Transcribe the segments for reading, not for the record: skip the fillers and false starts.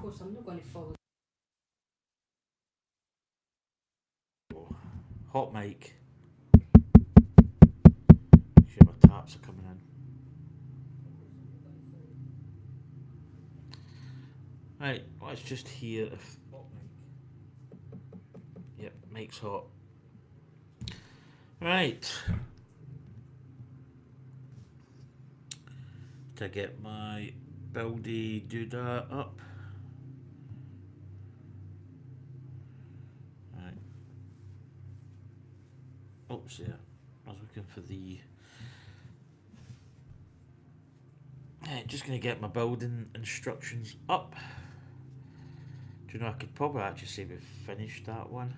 course, I'm not going to follow. Hot mic. Sure, my taps are coming in. Right, let's just hear if. Yep, mic's hot. Right. To get my buildy doodah up. Right. Oops, yeah. I was looking for the. Right, just gonna get my building instructions up. Do you know, I could probably actually say we've finished that one.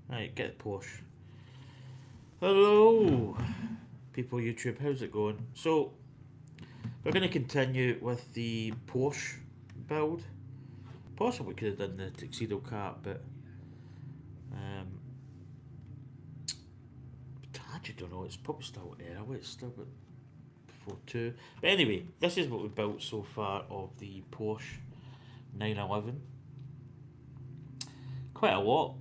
Right, get the Porsche. Hello, people YouTube, how's it going? So, we're going to continue with the Porsche build. Possibly could have done the tuxedo cap, but I actually don't know, it's probably still early, it's still about before 2. But anyway, this is what we've built so far of the Porsche 911. Quite a lot.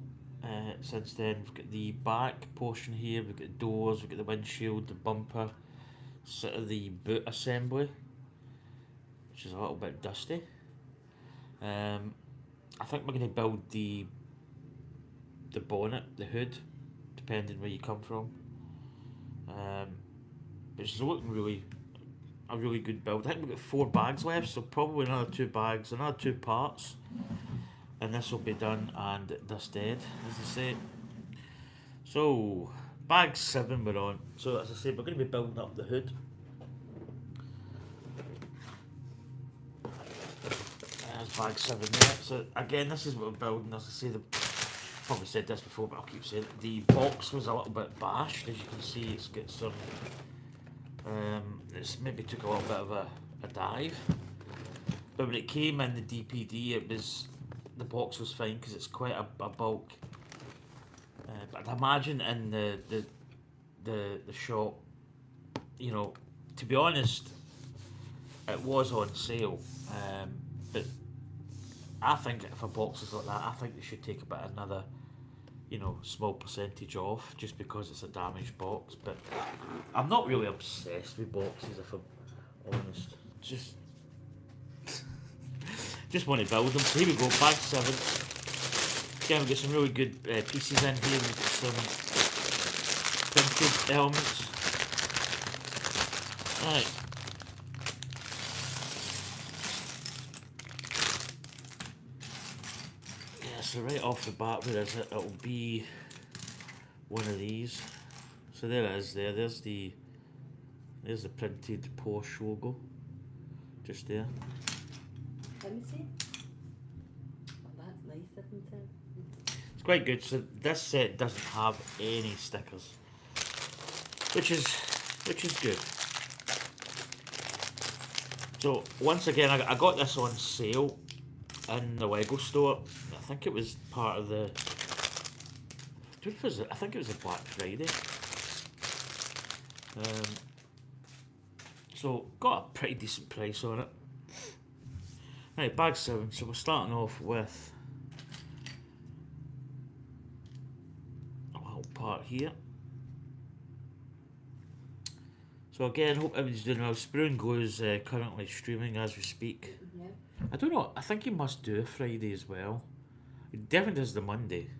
Since then, we've got the back portion here, we've got the doors, we've got the windshield, the bumper, sort of the boot assembly, which is a little bit dusty. I think we're going to build the bonnet, the hood, depending where you come from. Which is looking a really good build. I think we've got 4 bags left, so probably another 2 bags, another 2 parts, and this will be done and dusted, as I say. So, bag 7 we're on. So, as I say, we're going to be building up the hood. There's bag 7 there. So, again, this is what we're building. As I say, I've probably said this before, but I'll keep saying it. The box was a little bit bashed. As you can see, it's got some. It's maybe took a little bit of a dive. But when it came in the DPD, the box was fine because it's quite a bulk. But I'd imagine in the shop, you know, to be honest, it was on sale. But I think if a box is like that, I think they should take about another, you know, small percentage off just because it's a damaged box. But I'm not really obsessed with boxes, if I'm honest. Just want to build them. So here we go, bag 7. Again, we've got some really good pieces in here. We've got some printed elements. Right. Yeah, so right off the bat, where is it? It'll be one of these. So there it is there. There's the printed Porsche logo. Just there. Let me see. Oh, that's nice, isn't it? It's quite good. So this set doesn't have any stickers, which is good. So once again, I got this on sale in the Lego store. I think it was part of the. I think it was a Black Friday. So got a pretty decent price on it. Right, bag 7. So we're starting off with a little part here. So again, hope everybody's doing well. Sprue and Glue is currently streaming as we speak. Yeah. I don't know, I think he must do a Friday as well. He definitely does the Monday.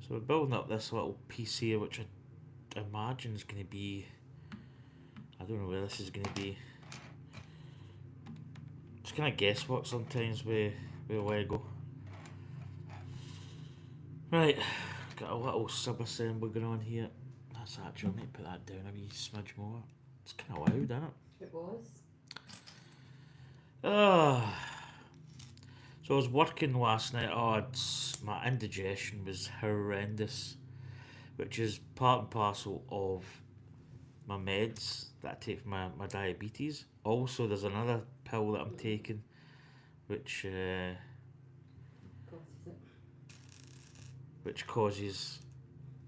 So we're building up this little piece here, which I imagine is going to be, I don't know where this is going to be. It's kind of guesswork sometimes with Lego. Right, got a little sub-assembly going on here. That's actually, I might put that down a wee smidge more. It's kind of loud, isn't it? It was. So I was working last night. My indigestion was horrendous, which is part and parcel of my meds that I take for my diabetes. Also, there's another pill that I'm taking, which causes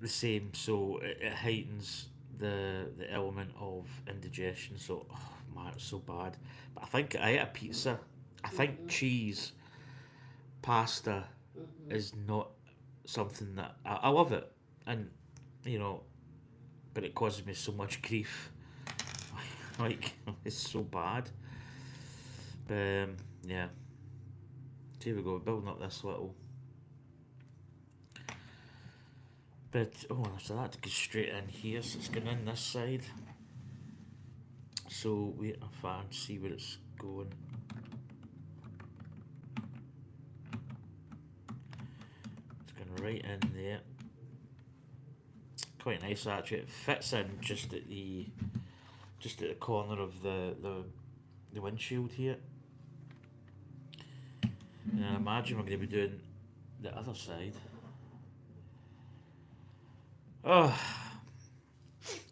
the same, so it heightens the element of indigestion. So, oh man, it's so bad. But I think I ate a pizza. I think cheese, pasta is not something that I love it, and you know, but it causes me so much grief. Like it's so bad. Yeah. Here we go, building up this little. But oh, so that goes straight in here, so it's going in this side. So wait a fan, see where it's going. It's going right in there. Quite nice actually. It fits in just at the corner of the windshield here. And I imagine we're going to be doing the other side. Oh,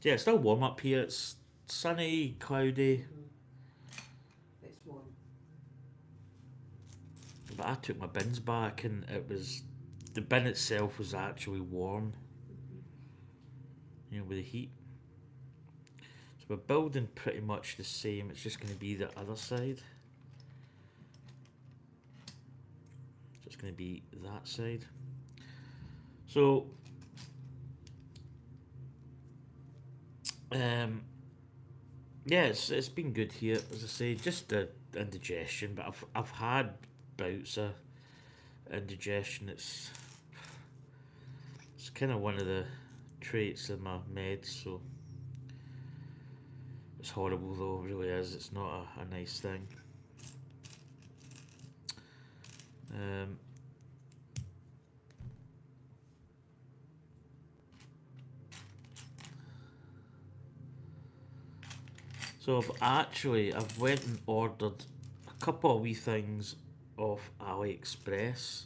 yeah, it's still warm up here. It's sunny, cloudy. It's warm. But I took my bins back and the bin itself was actually warm. You know, with the heat. So we're building pretty much the same. It's just going to be the other side. So it's going to be that side. So yeah, it's been good here, as I say, just the indigestion, but I've had bouts of indigestion. It's kind of one of the traits of my meds, so it's horrible though, it really is. It's not a nice thing. So I've went and ordered a couple of wee things off AliExpress.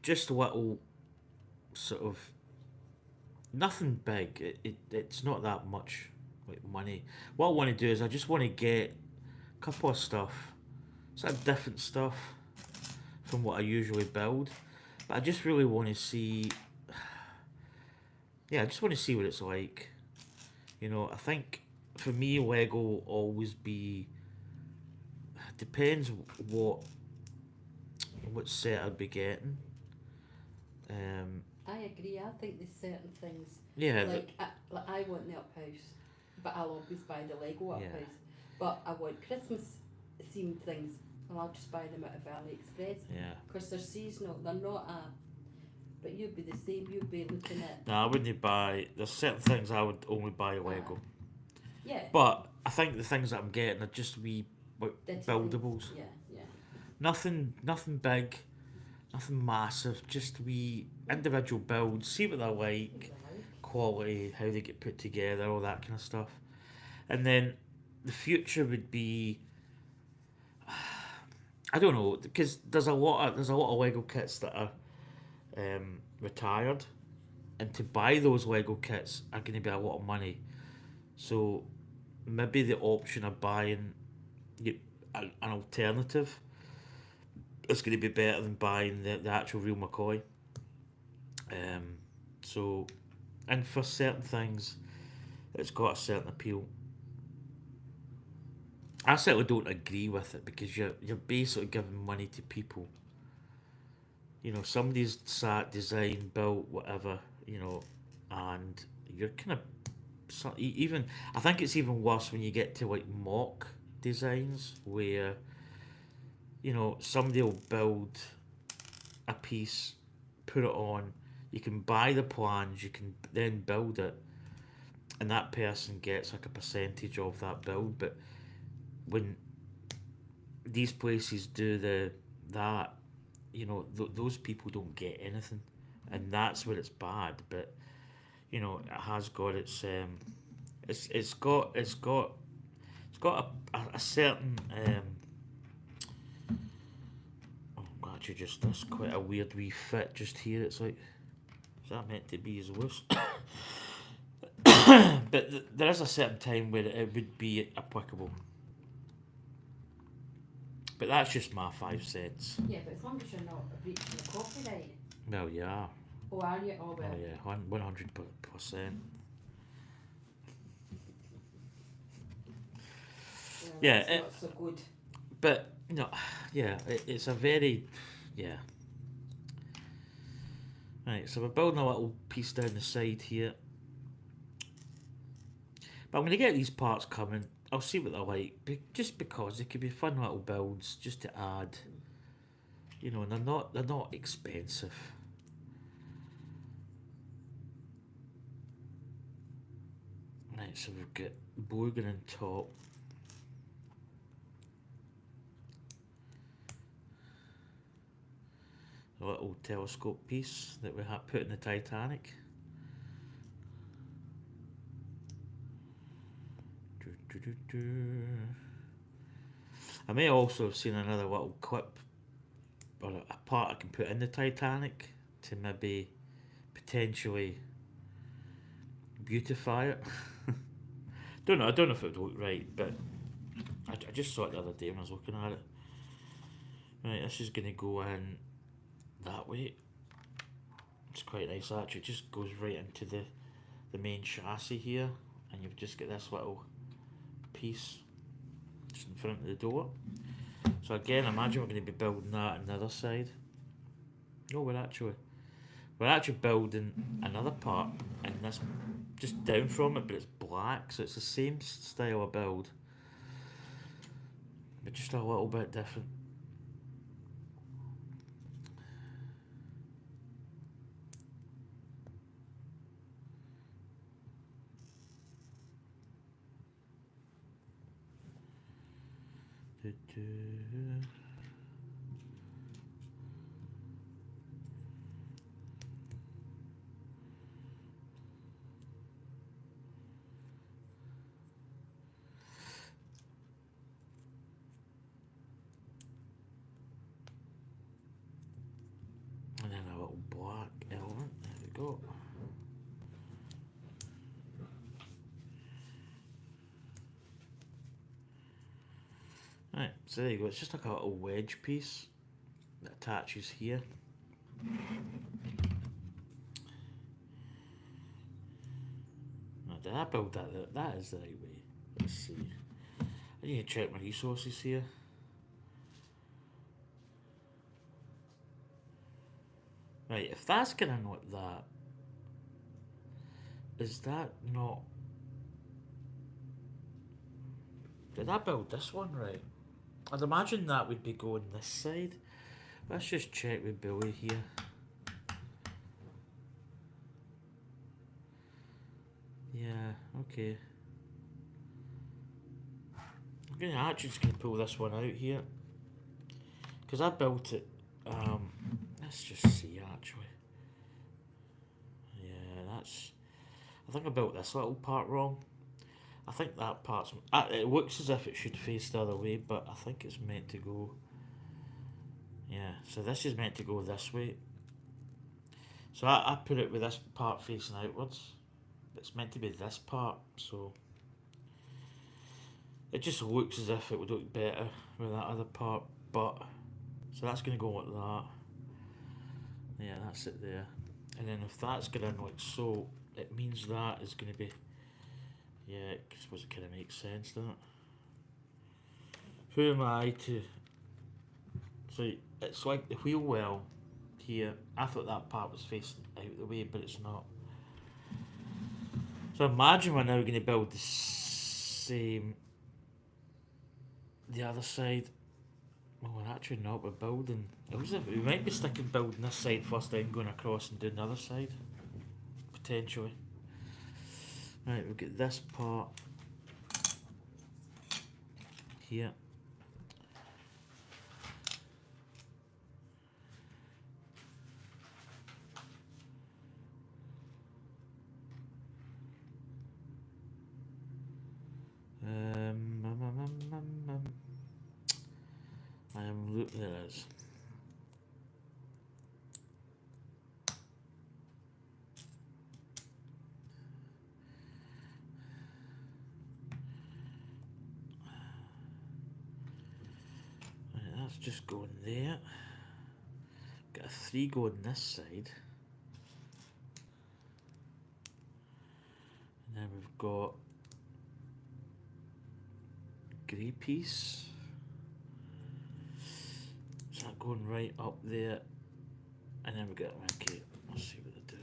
Just a little sort of nothing big. It's not that much like money. What I want to do is I just want to get a couple of stuff, sort of different stuff from what I usually build. But I just really want to see. Yeah, I just want to see what it's like. You know, I think for me, Lego will always be. Depends what set I'd be getting. I agree. I think there's certain things. Yeah. Like I want the up house, but I'll always buy the Lego up house. But I want Christmas themed things, and I'll just buy them out of AliExpress. Yeah. Because they're seasonal. They're not a. But you'd be the same. You'd be looking at. No, I wouldn't buy. There's certain things I would only buy Lego. Yeah. But I think the things that I'm getting are just wee like buildables. Yeah. Nothing big, nothing massive. Just wee individual builds. See what they're like, quality, how they get put together, all that kind of stuff. And then the future would be. I don't know, because there's a lot of Lego kits that are retired, and to buy those Lego kits are going to be a lot of money. So maybe the option of buying an alternative is going to be better than buying the actual real McCoy. So, and for certain things, it's got a certain appeal. I certainly don't agree with it because you're basically giving money to people. You know, somebody's sat, designed, built, whatever, you know, and you're kind of even. I think it's even worse when you get to like mock designs where, you know, somebody will build a piece, put it on. You can buy the plans, you can then build it, and that person gets like a percentage of that build. But when these places do that, you know, those people don't get anything, and that's where it's bad. But you know, it has got its it's got a certain oh, actually, just that's quite a weird wee fit just here. It's like, is that meant to be as loose? But there is a certain time where it would be applicable. But that's just my 5 cents. Yeah, but as long as you're not breaching the copyright. Well, yeah. Oh, are you? Oh, well. Oh yeah, 100%. Yeah, That's not so good. but yeah, it's a very, yeah. Right, so we're building a little piece down the side here. But I'm going to get these parts coming. I'll see what they're like, just because they could be fun little builds just to add. And they're not expensive. Right, so we've got Borgen on top. A little telescope piece that we had put in the Titanic. I may also have seen another little clip or a part I can put in the Titanic to maybe potentially beautify it. I don't know if it would look right, but I just saw it the other day when I was looking at it. Right, this is going to go in that way. It's quite nice actually. It just goes right into the main chassis here, and you've just got this little piece just in front of the door. So again, imagine we're going to be building that on the other side. No, we're actually building another part in this, just down from it, but it's black, so it's the same style of build, but just a little bit different. And then a little black element. There we go. Right, so there you go. It's just like a little wedge piece that attaches here. Now, did I build that? That is the right way. Let's see. I need to check my resources here. Right, if that's gonna like that, is that not? Did I build this one right? I'd imagine that would be going this side. Let's just check with Billy here. Yeah, okay. I'm actually just gonna pull this one out here, because I built it. Let's just see actually. Yeah, that's. I think I built this little part wrong. I think that part's. It looks as if it should face the other way, but I think it's meant to go. Yeah, so this is meant to go this way. So I put it with this part facing outwards. It's meant to be this part, so it just looks as if it would look better with that other part, but so that's going to go like that. Yeah, that's it there. And then if that's going in like so, it means that is going to be, yeah, I suppose it kind of makes sense, doesn't it? Who am I to, so it's like the wheel well here. I thought that part was facing out the way, but it's not. So imagine we're now going to build the same, the other side. Well, we're actually not, we're building. We might be sticking building this side first, then going across and doing the other side. Potentially. Right, we'll get this part here. I am looking at this. Right, that's just going there. Got a 3 going this side. And then we've got grey piece. Is that going right up there? And then we get, okay, let's see what they do.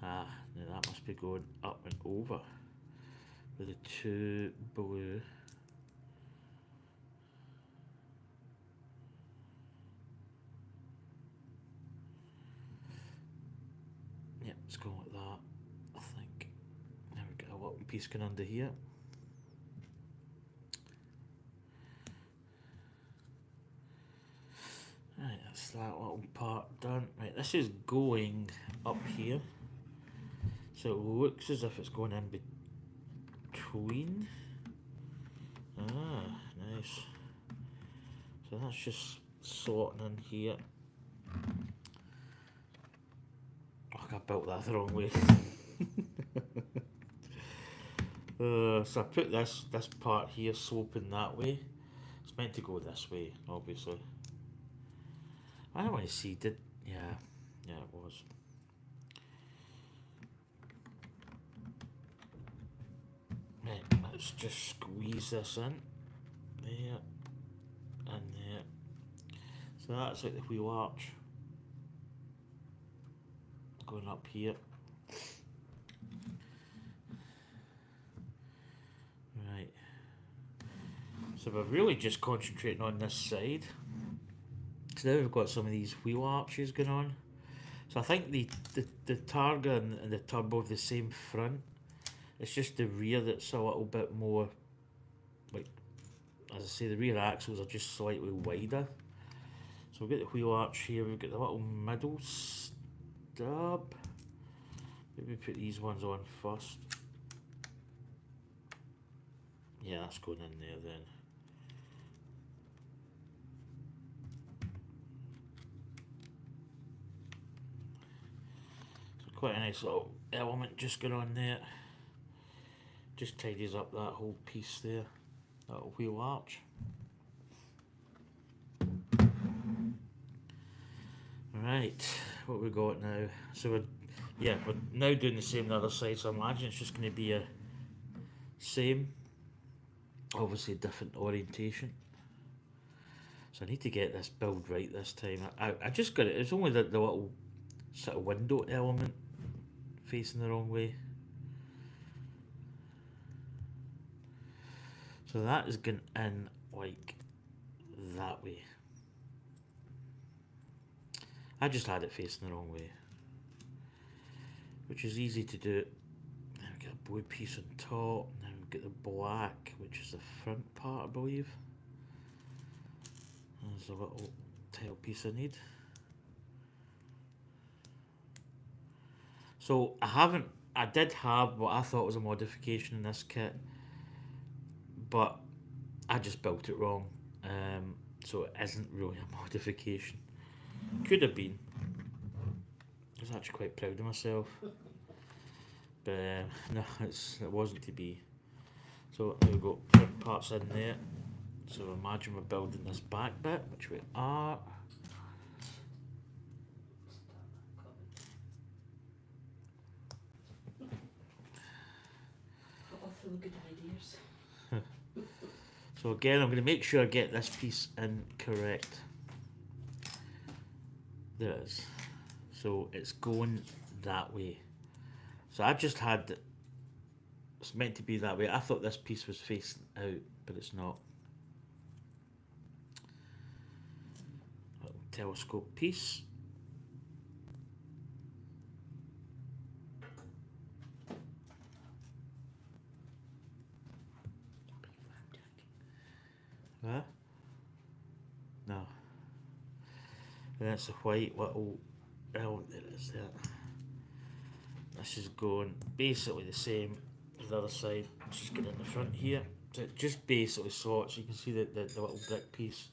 Ah, now that must be going up and over with the two blue. Yep, it's going like that, I think. Now we get a little piece going under here. Right, that's that little part done. Right, this is going up here. So it looks as if it's going in between. Ah, nice. So that's just sorting in here. Oh, I built that the wrong way. So I put this part here sloping that way. It's meant to go this way, obviously. I don't want to see, yeah, it was. Right, let's just squeeze this in, there, and there. So that's like the wheel arch going up here. Right. So we're really just concentrating on this side. So now we've got some of these wheel arches going on. So I think the Targa and the Turbo have the same front. It's just the rear that's a little bit more, like, as I say, the rear axles are just slightly wider. So we've got the wheel arch here, we've got the little middle stub. Maybe put these ones on first. Yeah, that's going in there then. So quite a nice little element just going on there. Just tidies up that whole piece there, that wheel arch. Right, what we got now? So we're now doing the same on the other side. So I imagine it's just going to be a same, obviously different orientation. So I need to get this build right this time. I just got it. It's only the little sort of window element facing the wrong way. So that is going in like that way. I just had it facing the wrong way, which is easy to do. Then we get a blue piece on top, and then we get the black, which is the front part, I believe. There's a little tail piece I need. So I did have what I thought was a modification in this kit, but I just built it wrong. So it isn't really a modification. Could have been. I was actually quite proud of myself. But no, it wasn't to be. So there we go, front parts in there. So imagine we're building this back bit, which we are. Full of good ideas. So again, I'm going to make sure I get this piece in correct. There it is. So it's going that way. So I just had, it's meant to be that way. I thought this piece was facing out, but it's not. Little telescope piece. Huh? No. And that's a white little element there, is that. This is going basically the same as the other side. Just get in the front here. So it just basically sorts. You can see the little brick piece.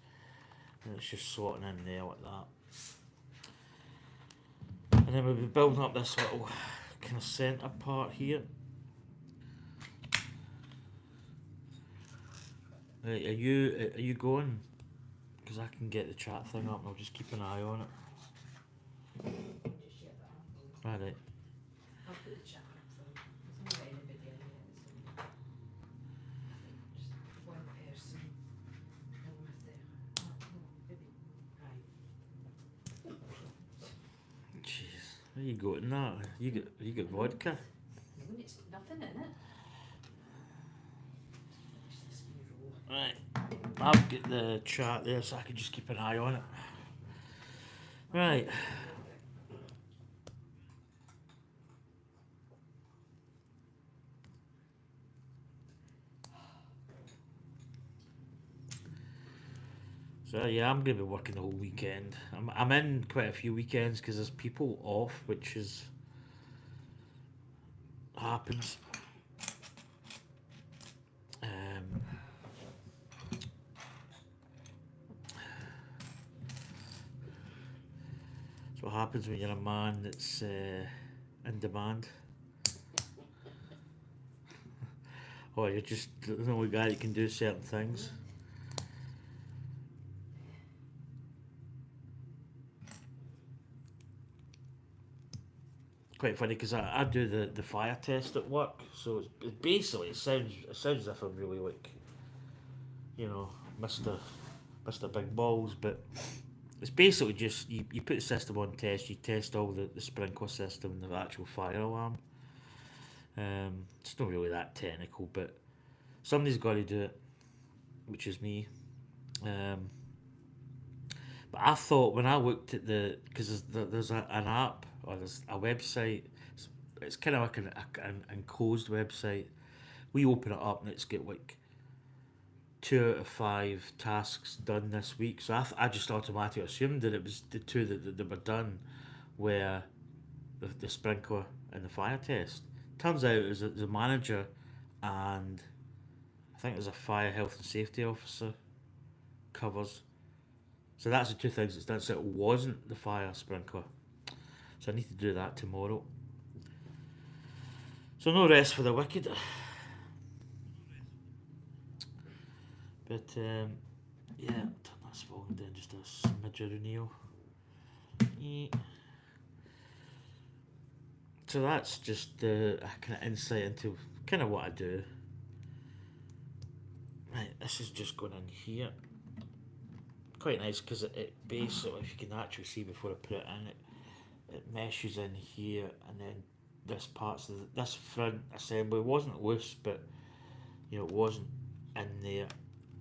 And it's just sorting in there like that. And then we'll be building up this little kind of centre part here. Right, are you going? Because I can get the chat thing up and I'll just keep an eye on it. Just share that up. Alright. I'll put the chat up for you. There's not anybody in there. So I think just one person. Over there. Oh, no, maybe. Right. Jeez, where you going that? You got vodka? No, it's nothing in it. Finish this wee roll. Right. I've got the chat there so I can just keep an eye on it. Right. So yeah, I'm going to be working the whole weekend. I'm in quite a few weekends because there's people off, which is happens. That's what happens when you're a man that's in demand. Or you're just the only guy that can do certain things. Quite funny because I do the fire test at work, so it basically it sounds as if I'm really like, Mr. Big Balls, but it's basically just you put the system on test, you test all the sprinkler system and the actual fire alarm. It's not really that technical, but somebody's got to do it, which is me. But I thought when I looked at because there's an app or there's a website, it's kind of like an enclosed website. We open it up and it's got like 2 out of 5 tasks done this week. So I just automatically assumed that it was the 2 that were done were the sprinkler and the fire test. Turns out it was the manager and I think there's a fire health and safety officer covers. So that's the 2 things it's done. So it wasn't the fire sprinkler. So I need to do that tomorrow. So no rest for the wicked. But yeah, turn this volume down just a smidge of Neil. So that's just a kind of insight into kind of what I do. Right, this is just going in here. Quite nice because it basically, if you can actually see before I put it in, it meshes in here, and then this this front assembly wasn't loose, but it wasn't in there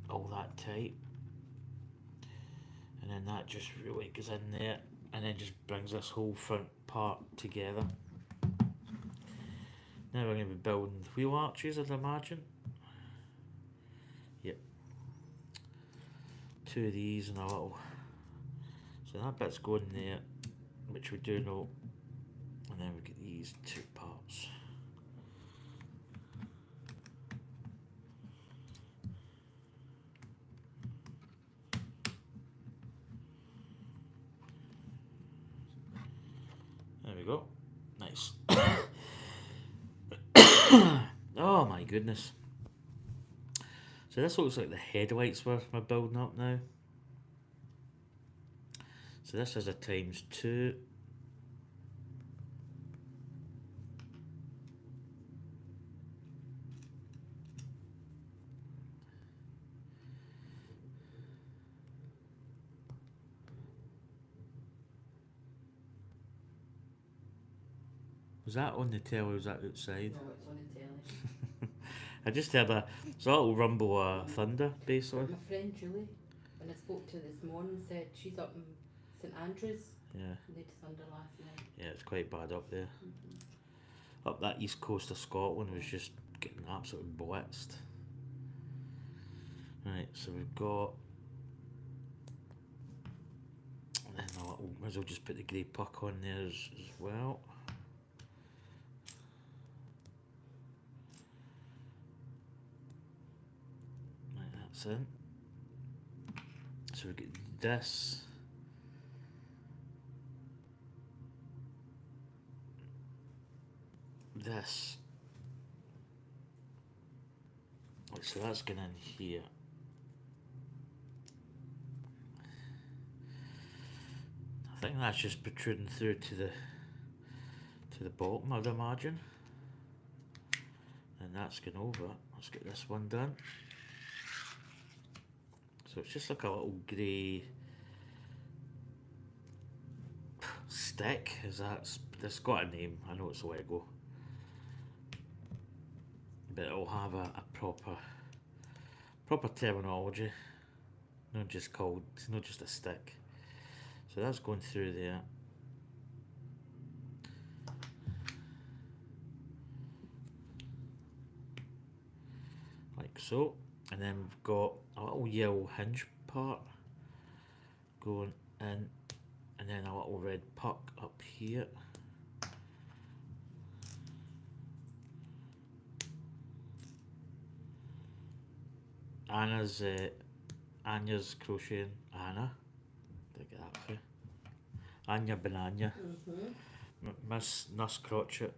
all that tight, and then that just really goes in there, and then just brings this whole front part together. Now we're going to be building wheel arches, I'd imagine. Yep. 2 of these and a little. So that bit's going there, which we do know. And then we get these 2 parts. There we go. Nice. Oh my goodness. So this looks like the headlights we're building up now. So this is a ×2. Was that on the telly or was that outside? No, it's on the telly. I just heard a little rumble of thunder, basically. My friend Julie, when I spoke to her this morning, said she's up in St Andrews. Yeah. And they'd thunder last night. Yeah, it's quite bad up there. Up that east coast of Scotland was just getting absolutely blitzed. Right, so we've got. And might as well just put the grey puck on there as well. Right, that's in. So we get this. This. Right, so that's going in here. think that's just protruding through to the bottom, I'd imagine. And that's going over. Let's get this one done. So it's just like a little grey stick. It's got a name. I know it's Lego, but it'll have a proper terminology. It's not just a stick. So that's going through there. Like so. And then we've got a little yellow hinge part going in, and then a little red puck up here. Anya's crocheting. Anna, did I get that for you? Anya Banana. Miss Nuss Crotchet.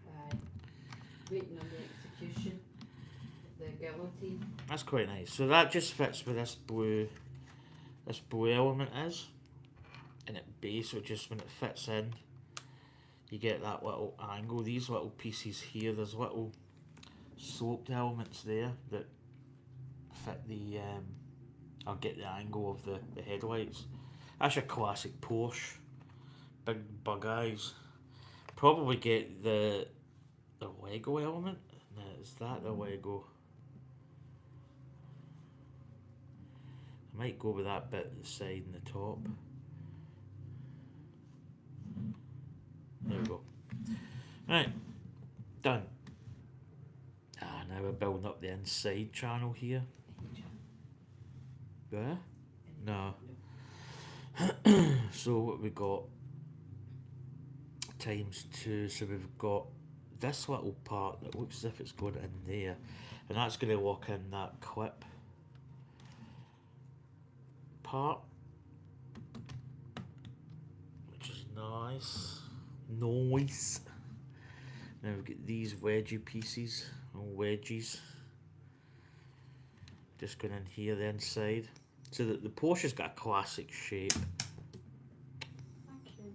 Aye. Waiting on the execution. The guillotine. That's quite nice. So that just fits where this blue element is, and at base, so just when it fits in, you get that little angle. These little pieces here, there's little sloped elements there that fit the. I'll get the angle of the headlights. That's a classic Porsche. Big bug eyes. Probably get the Lego element. No, is that the Lego? I might go with that bit at the side and the top. There we go. Right, done. Now we're building up the inside channel here. Where? No. So what we got? ×2. So we've got this little part that looks as if it's going in there, and that's going to lock in that clip part, which is nice. Now we've got these wedgy pieces, or wedges, just going in here, the inside. So that the Porsche's got a classic shape. Thank you.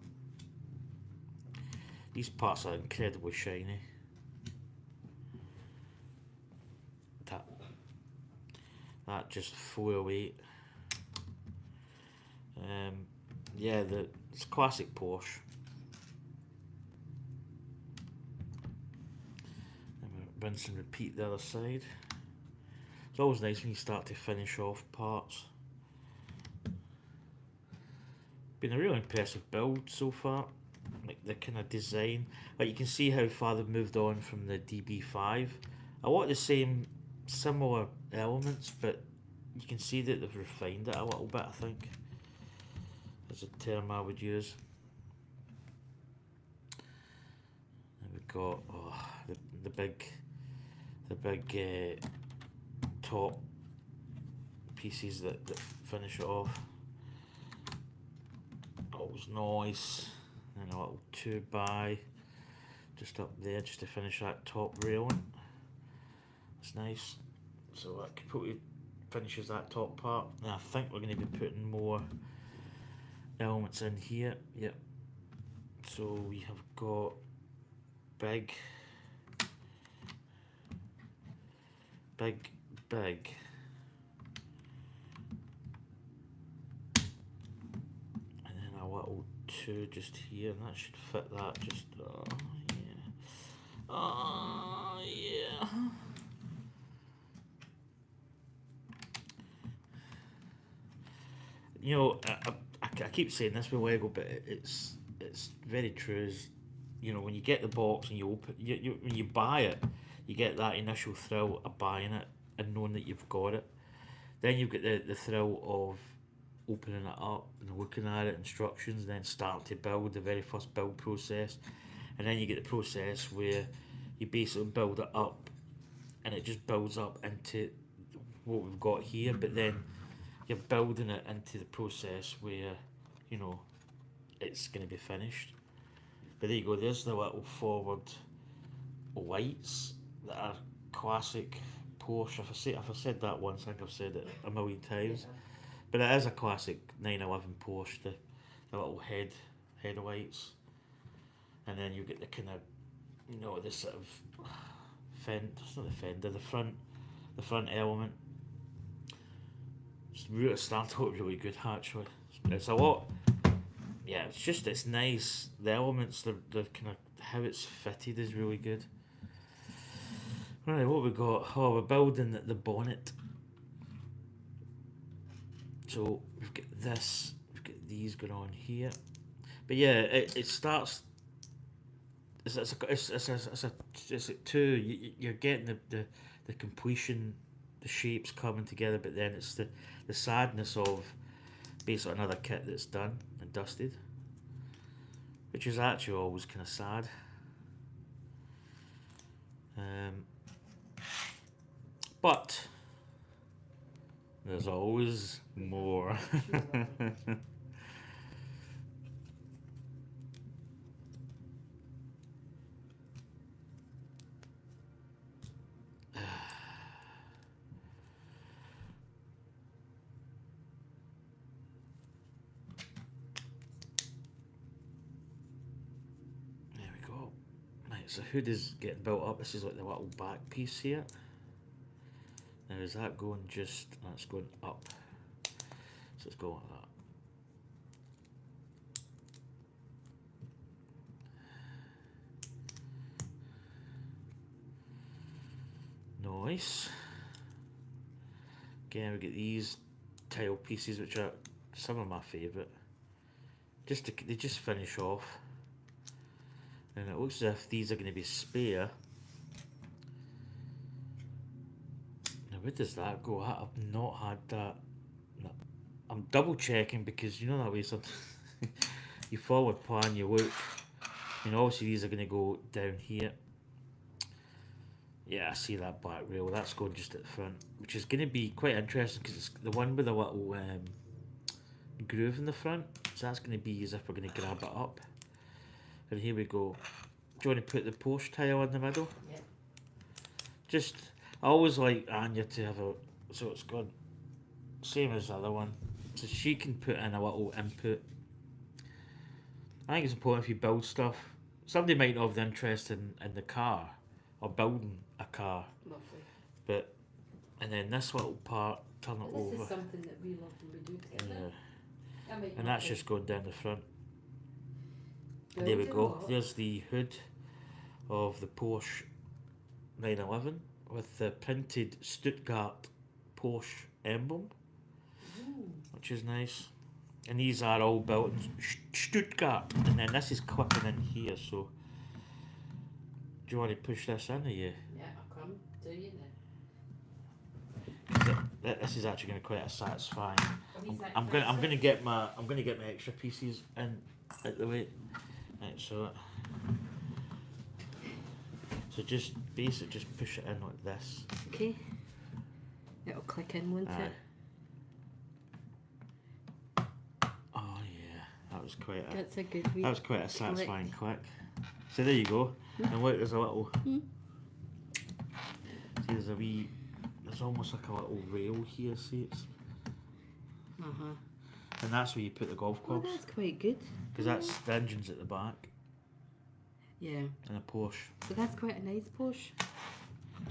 These parts are incredibly shiny. That just flew away. Yeah, it's classic Porsche. And we'll rinse and repeat the other side. It's always nice when you start to finish off parts. Been a really impressive build so far. Like the kind of design, like you can see how far they've moved on from the DB5. A lot of the same similar elements, but you can see that they've refined it a little bit, I think. That's a term I would use. And we've got the big top pieces that finish it off. Always nice. And a little 2x just up there, just to finish that top railing. It's nice. So that completely finishes that top part. And I think we're going to be putting more elements in here. Yep. So we have got big, and then a little 2 just here, and that should fit that. Just yeah. You know, I keep saying this with Lego, but it's very true. Is, you know, when you get the box and you open, when you buy it, you get that initial thrill of buying it and knowing that you've got it. Then you've got the thrill of opening it up and looking at it, instructions, and then starting to build the very first build process. And then you get the process where you basically build it up and it just builds up into what we've got here, but then you're building it into the process where, you know, it's going to be finished. But there you go, there's the little forward lights that are classic Porsche. If I said that once, I think I've said it a million times. Yeah. But it is a classic 911 Porsche. The the little headlights, and then you get the kind of, this sort of it's not the fender, the front element. It started out really good actually. It's a lot. Yeah, it's nice. The elements, the kind of how it's fitted is really good. Right, what we got? Oh, we're building the bonnet. So we've got this. We've got these going on here. But yeah, it starts. It's a two. You're getting the completion, the shapes coming together, but then it's the sadness of basically another kit that's done and dusted, which is actually always kind of sad. But there's always more. So the hood is getting built up. This is like the little back piece here. Now is that going that's going up. So it's going like that. Nice. Again, we get these tile pieces, which are some of my favourite. They just finish off. And it looks as if these are going to be spare. Now where does that go? I've not had that. No. I'm double checking because you know that way sometimes you forward plan, you look. Obviously these are going to go down here. Yeah, I see that back rail. That's going just at the front, which is going to be quite interesting because it's the one with a little groove in the front. So that's going to be as if we're going to grab it up. And here we go. Do you want to put the Porsche tile in the middle? Yeah. I always like Anya to have so it's got same as the other one. So she can put in a little input. I think it's important if you build stuff. Somebody might not have the interest in the car or building a car. Lovely. And then this little part, turn it over. This is something that we love and we do together. Yeah. And that's just going down the front. There we go. There's the hood of the Porsche 911 with the printed Stuttgart Porsche emblem, which is nice. And these are all built in Stuttgart. And then this is clipping in here. So, do you want to push this in, or you? Yeah, I'll come. Do you now? This is actually going to be quite a satisfying. I'm going to get my extra pieces in at the way. Right, so just push it in like this. Okay. It'll click in, won't it? Oh yeah, that was quite a. That's a good wee. That was quite a satisfying click. So there you go. And look, there's a little. See, there's almost like a little rail here. See, it's. And that's where you put the golf clubs. Oh, that's quite good. Because that's the engine's at the back. Yeah. And a Porsche. So that's quite a nice Porsche.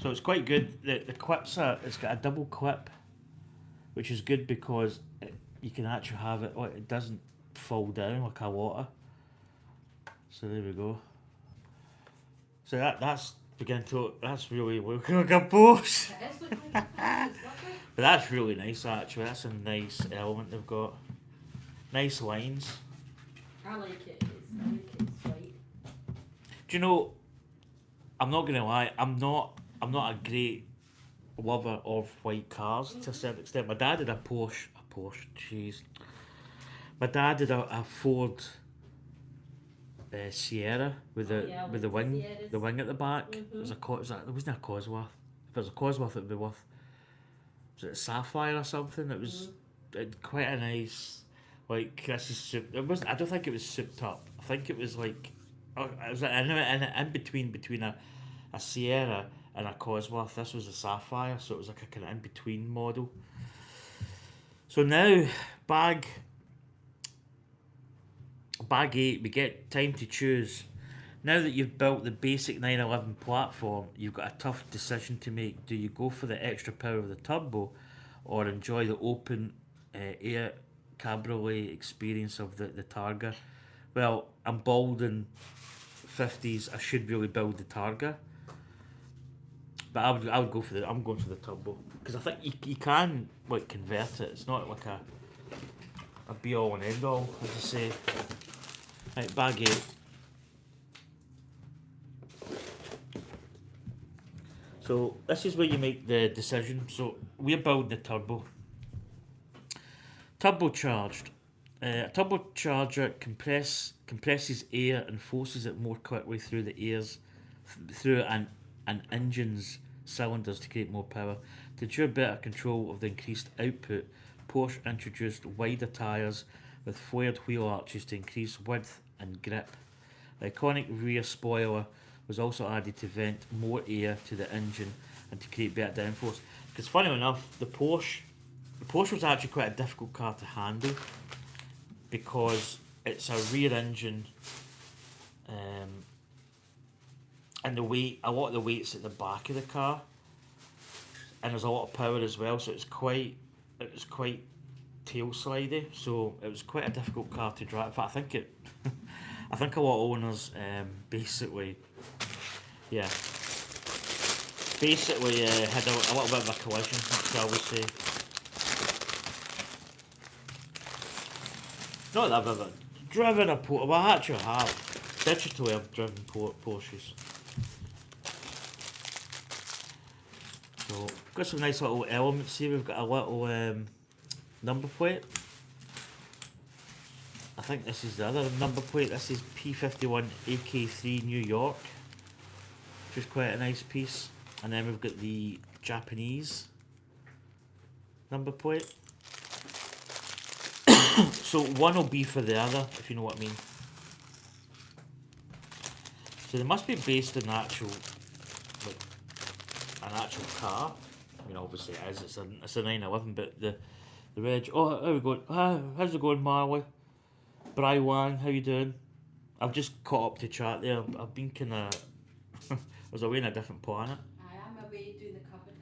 So it's quite good. The clips it's got a double clip, which is good because you can actually have it. It doesn't fall down like a water. So there we go. So that's really looking like a Porsche. It is looking like a Porsche. It's lovely. But that's really nice actually. That's a nice element they've got. Nice lines. I like it. It's white. Do you know? I'm not gonna lie. I'm not a great lover of white cars to a certain extent. My dad had a Porsche. Jeez. My dad had a Ford Sierra with the wing, Sierras. the wing at the back. It was it wasn't a Cosworth. If it was a Cosworth, it'd be worth. Was it a Sapphire or something? It was quite a nice. Like this is soup. It was. I don't think it was souped up. I think it was like. It was in between a Sierra and a Cosworth. This was a Sapphire, so it was like a kind of in between model. So now bag Bag 8, we get time to choose. Now that you've built the basic 911 platform, you've got a tough decision to make. Do you go for the extra power of the turbo, or enjoy the open air cabriolet experience of the Targa? Well, I'm bald in 50s. I should really build the Targa, but I would go for the. I'm going for the turbo because I think you can like convert it. It's not like a be all and end all, as I say. Right, bag 8. So this is where you make the decision. So we're building the turbo. Turbocharged. A turbocharger compresses air and forces it more quickly through through an engine's cylinders to create more power. To ensure better control of the increased output, Porsche introduced wider tyres with flared wheel arches to increase width and grip. The iconic rear spoiler was also added to vent more air to the engine and to create better downforce. Because funny enough, the Porsche was actually quite a difficult car to handle because it's a rear engine, and a lot of the weight's at the back of the car, and there's a lot of power as well. So it was quite tail slidey. So it was quite a difficult car to drive. In fact, I think a lot of owners basically had a little bit of a collision, shall we say. Not that I've ever driven a Porsche, well I actually have. Digitally I've driven Porsches. So, got some nice little elements here. We've got a little number plate. I think this is the other number plate. This is P51 AK3 New York, which is quite a nice piece. And then we've got the Japanese number plate. So one will be for the other, if you know what I mean. So they must be based on an actual car. I mean, obviously it is. It's a 911, but the reg. Oh, how we going? How's it going, Marley? Bry Wang, how you doing? I've just caught up to chat there. I've been kind of. I was away on a different planet. I am away doing the cupboard,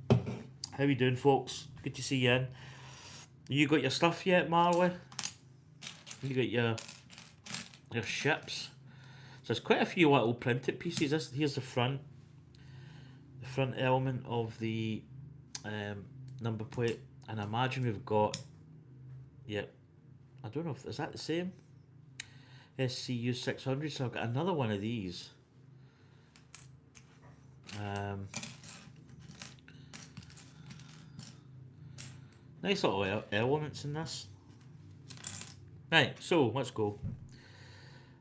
darling. How you doing, folks? Good to see you in. You got your stuff yet, Marley? You got your ships. So there's quite a few little printed pieces. Here's the front element of the number plate, and I imagine we've got. Yep. I don't know if is that the same. SCU 600. So I've got another one of these. Nice little elements in this. Right, so let's go.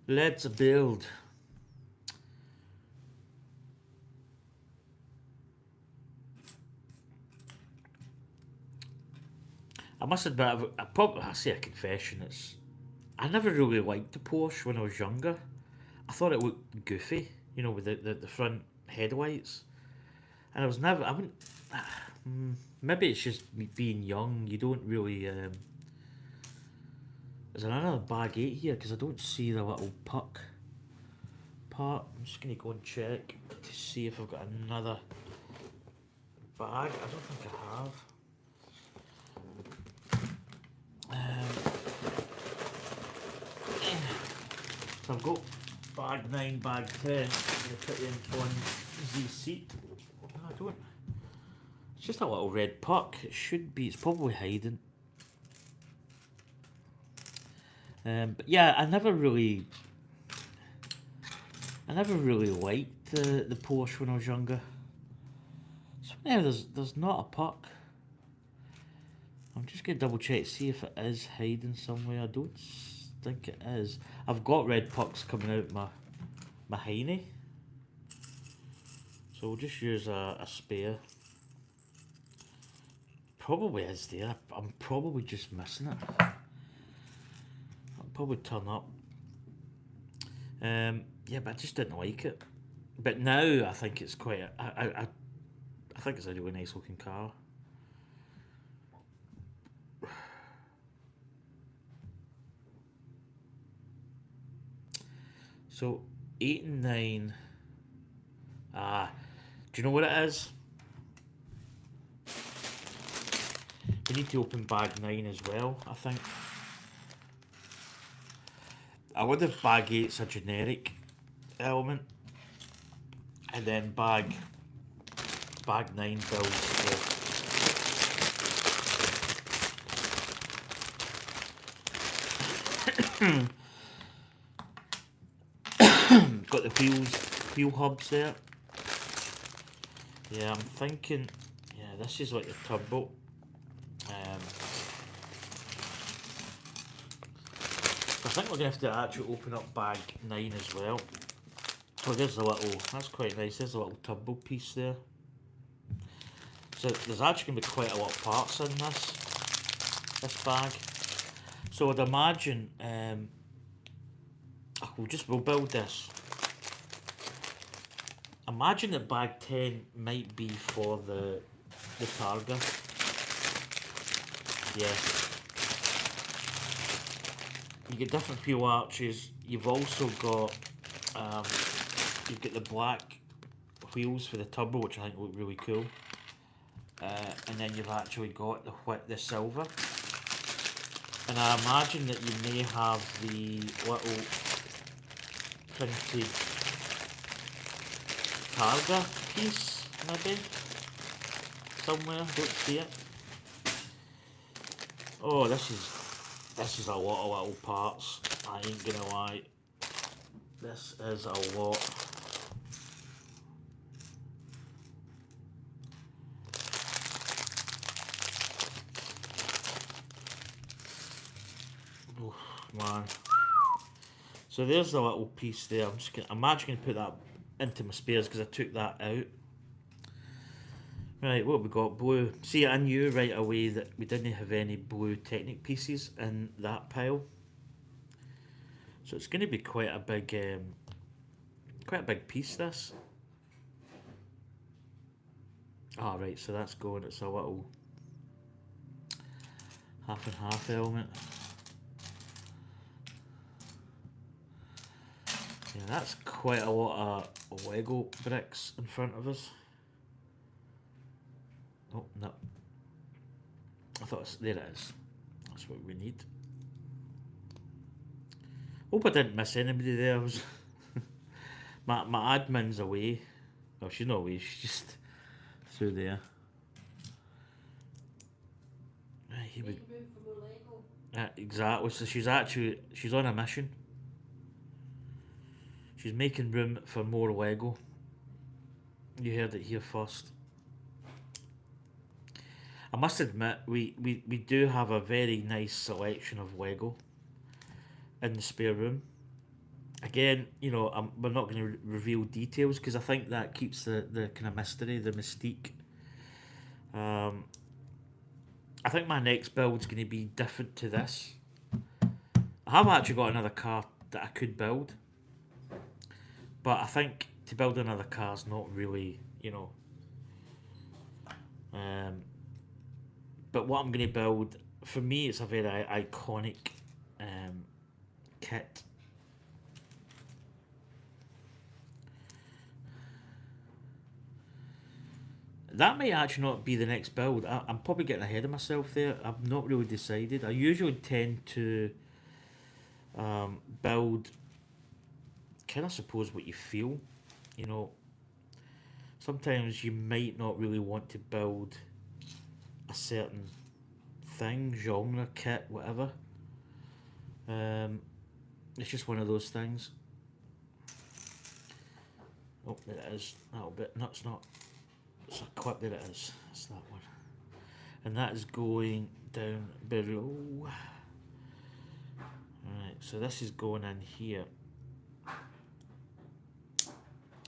Let's build. I must admit, I say a confession. I never really liked the Porsche when I was younger. I thought it looked goofy, with the front headlights, and I wouldn't. Maybe it's just me being young. You don't really. There's another bag 8 here because I don't see the little puck part. I'm just gonna go and check to see if I've got another bag. I don't think I have. So I've got bag 9, bag 10. I'm gonna put in one Z seat. No, I don't. It's just a little red puck. It should be. It's probably hiding. But yeah, I never really liked the Porsche when I was younger. So now there's not a puck. I'm just gonna double check, see if it is hiding somewhere. I don't think it is. I've got red pucks coming out my hiney. So we'll just use a spare. Probably is there. I'm probably just missing it. I'll probably turn up. Yeah, but I just didn't like it. But now I think it's quite. I think it's a really nice looking car. So 8 and 9. Do you know what it is? We need to open bag 9 as well, I think. I wonder if bag 8's a generic element. And then bag 9 builds got the wheel hubs there. Yeah, I'm thinking, yeah, this is like the turbo. I think we're going to have to actually open up bag 9 as well. Oh, there's a little, that's quite nice, there's a little turbo piece there. So there's actually going to be quite a lot of parts in this bag. So I'd imagine, we'll build this. Imagine that bag 10 might be for the Targa. Yeah. You get different wheel arches. You've also got you've got the black wheels for the turbo, which I think look really cool. And then you've actually got the silver. And I imagine that you may have the little printed Targa piece, maybe somewhere. Don't see it. Oh, this is a lot of little parts. I ain't gonna lie. This is a lot. Oh, man. So there's the little piece there. I'm actually gonna put that into my spares because I took that out. Right, what have we got? Blue. See, I knew right away that we didn't have any blue Technic pieces in that pile. So it's going to be quite a big piece, this. Ah, right, so that's going, it's a little half and half element. Yeah, that's quite a lot of Lego bricks in front of us. Oh, no. I thought there it is. That's what we need. Hope I didn't miss anybody there. My admin's away. Well, she's not away, she's just through there. Right, here we go. Exactly, so she's on a mission. She's making room for more Lego. You heard it here first. I must admit, we do have a very nice selection of Lego in the spare room. Again, you know, we're not going to reveal details because I think that keeps the kind of mystery, the mystique. I think my next build's going to be different to this. I have actually got another car that I could build, but I think to build another car is not really, you know. But what I'm going to build, for me, it's a very iconic kit. That may actually not be the next build. I'm probably getting ahead of myself there. I've not really decided. I usually tend to build kind of suppose what you feel. You know, sometimes you might not really want to build a certain thing, genre, kit, whatever. It's just one of those things. Oh, there it is. A little bit. No, it's not. It's a clip. There it is. It's that one. And that is going down below. Right, so this is going in here.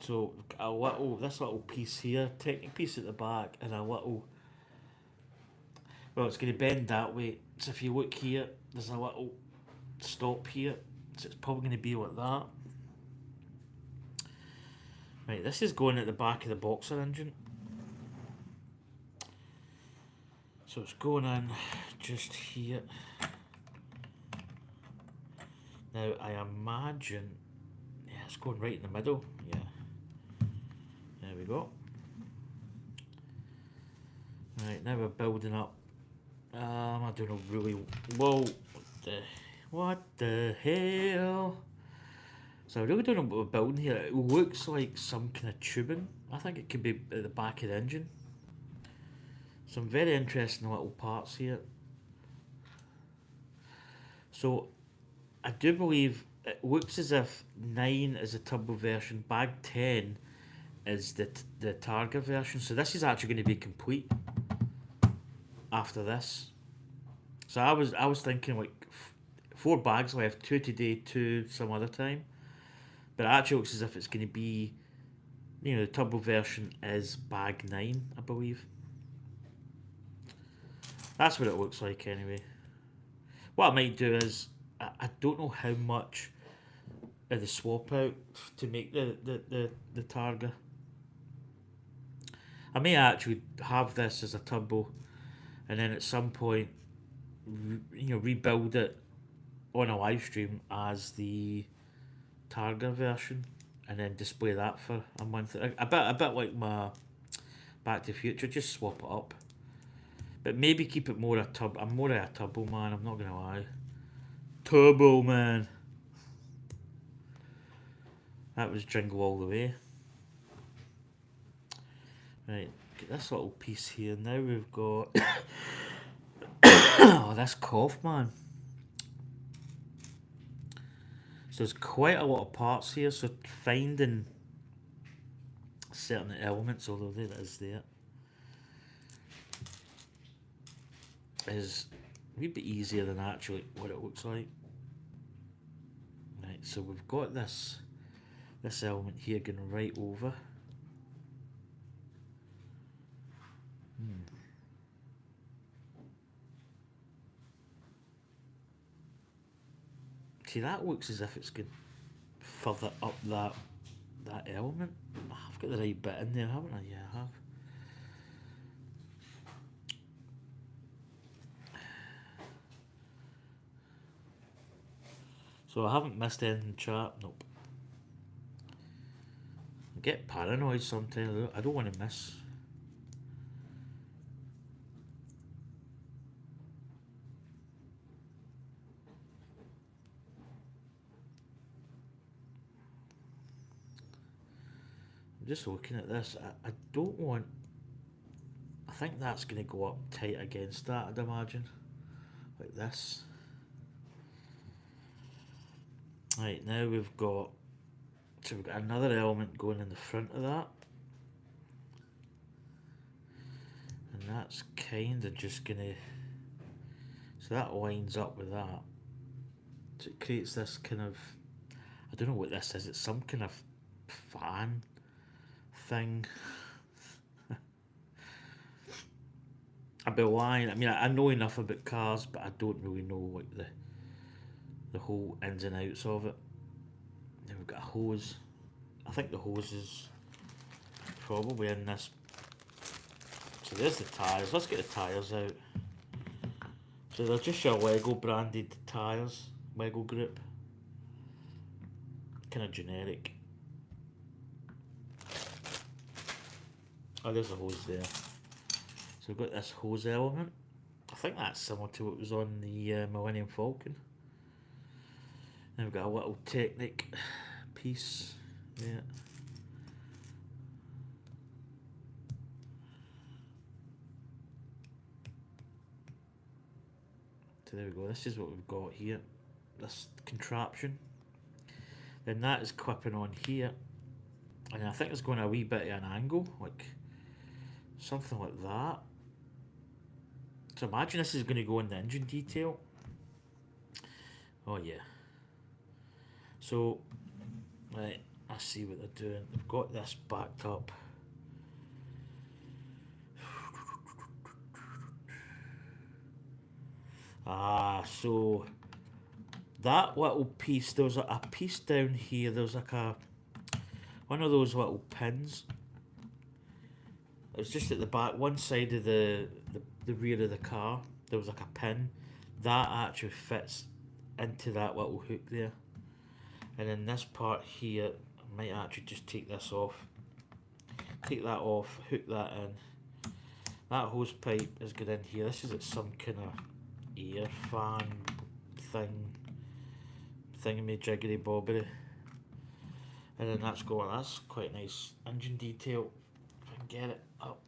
So this little piece here, Technic piece at the back, and a little. Well, it's going to bend that way. So if you look here, there's a little stop here. So it's probably going to be like that. Right, this is going at the back of the boxer engine. So it's going in just here. Now I imagine, yeah, it's going right in the middle. Yeah. There we go. Right, now we're building up. I don't know really. Whoa, what the hell? So I really don't know what we're building here. It looks like some kind of tubing. I think it could be at the back of the engine. Some very interesting little parts here. So I do believe it looks as if 9 is a turbo version, bag 10 is the Targa version. So this is actually going to be complete after this. So I was thinking like 4 bags left, 2 today, 2 some other time. But it actually looks as if it's going to be, you know, the turbo version is bag 9, I believe. That's what it looks like anyway. What I might do is, I don't know how much of the swap out to make the Targa. I may actually have this as a turbo and then at some point, you know, rebuild it on a live stream as the Targa version and then display that for a month. A bit like my Back to the Future, just swap it up. But maybe keep it more a turbo. I'm more of a turbo man, I'm not gonna lie. Turbo man. That was Jingle All the Way. Right, get this little piece here. Now we've got oh, this cough, man. So there's quite a lot of parts here, so finding certain elements, although there it is there, is a wee bit easier than actually what it looks like. Right, so we've got this element here going right over. See, that looks as if it's going further up that element. I've got the right bit in there, haven't I? Yeah, I have. So I haven't missed anything, chat. Nope. I get paranoid sometimes. I don't want to miss. I'm just looking at this. I don't want. I think that's going to go up tight against that, I'd imagine. Like this. Right, now we've got another element going in the front of that. And that's kind of just going to... So that lines up with that. So it creates this kind of... I don't know what this is. It's some kind of fan thing. I'd be lying. I mean, I know enough about cars, but I don't really know like the whole ins and outs of it. Then we've got a hose. I think the hose is probably in this. So there's the tyres. Let's get the tyres out. So they're just your Lego branded tyres. Lego group. Kind of generic. Oh, there's a hose there. So we've got this hose element. I think that's similar to what was on the Millennium Falcon. Then we've got a little Technic piece. Yeah. So there we go. This is what we've got here. This contraption. Then that is clipping on here. And I think it's going a wee bit at an angle. Like something like that. So imagine this is going to go in the engine detail. Oh yeah. So, right, I see what they're doing. They've got this backed up. Ah, so that little piece, there's a piece down here. There's like one of those little pins. It was just at the back, one side of the rear of the car. There was like a pin that actually fits into that little hook there. And then this part here, I might actually just take this off. Take that off, hook that in. That hose pipe is good in here. This is at some kind of air fan thing. Thingy jiggery bobbery. And then that's going, that's quite nice engine detail. If I can get it up.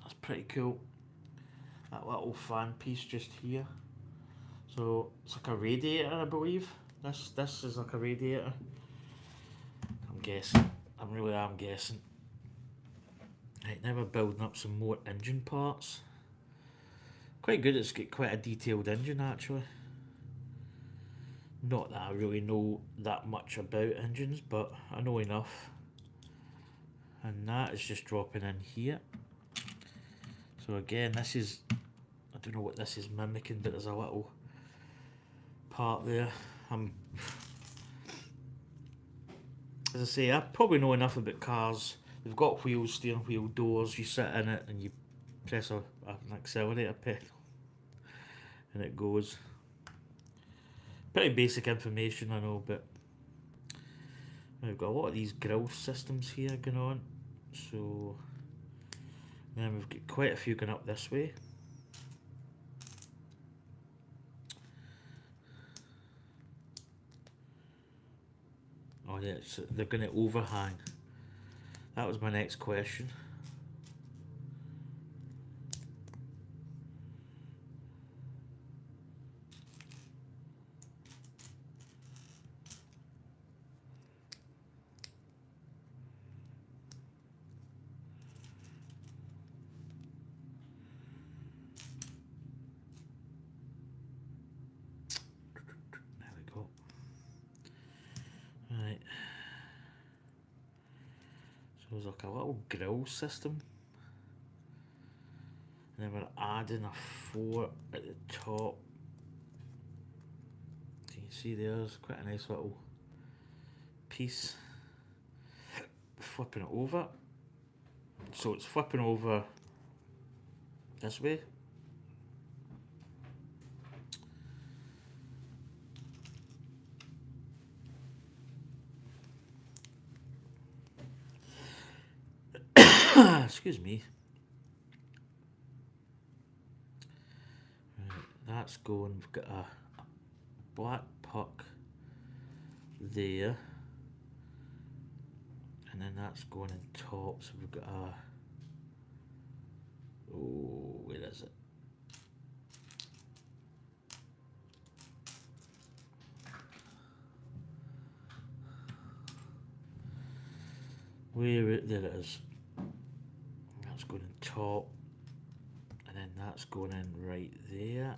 That's pretty cool. That little fan piece just here. So it's like a radiator, I believe. This is like a radiator. I'm guessing. I'm guessing. Right, now we're building up some more engine parts. Quite good, it's got quite a detailed engine actually. Not that I really know that much about engines, but I know enough. And that is just dropping in here. So again, this is, I don't know what this is mimicking, but there's a little part there. As I say, I probably know enough about cars. They've got wheels, steering wheel, doors. You sit in it and you press an accelerator pedal and it goes. Pretty basic information, I know, but we've got a lot of these grille systems here going on. So then we've got quite a few going up this way. Oh yeah, so they're going to overhang. That was my next question. There we go. Right. So there's like a little grille system. And then we're adding a 4 at the top. So you can see there's quite a nice little piece. Flipping it over. So it's flipping over this way. Excuse me. Right, that's going, we've got a black puck there. And then that's going in top, so we've got a, oh, where is it? There it is. That's going in top, and then that's going in right there.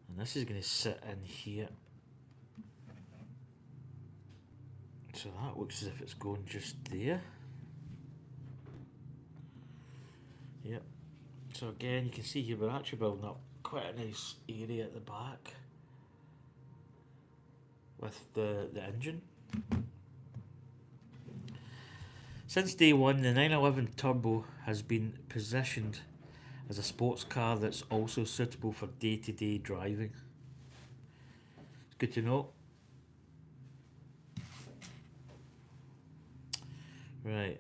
And this is going to sit in here. So that looks as if it's going just there. Yep. So again, you can see here we're actually building up quite a nice area at the back with the engine. Since day one, the 911 Turbo has been positioned as a sports car that's also suitable for day-to-day driving. It's good to know. Right.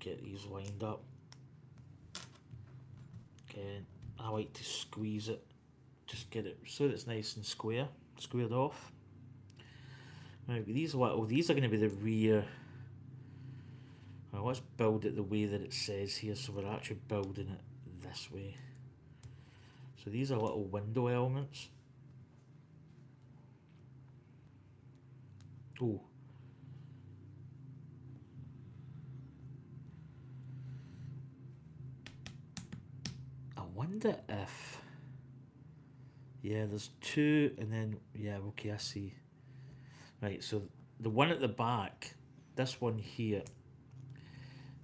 Get these lined up. Okay, I like to squeeze it, just get it so that it's nice and squared off. Right, these are going to be the rear. Well, let's build it the way that it says here, so we're actually building it this way. So these are little window elements. Oh. I wonder if... Yeah, there's two, and then... Yeah, okay, I see. Right, so the one at the back, this one here,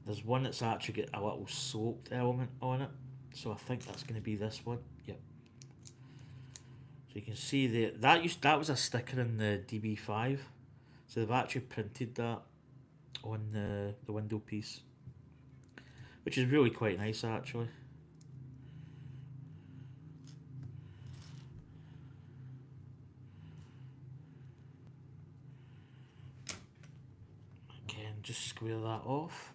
there's one that's actually got a little sloped element on it. So I think that's going to be this one. Yep. So you can see there, that was a sticker in the DB5. So they've actually printed that on the window piece. which is really quite nice actually. Again, just square that off.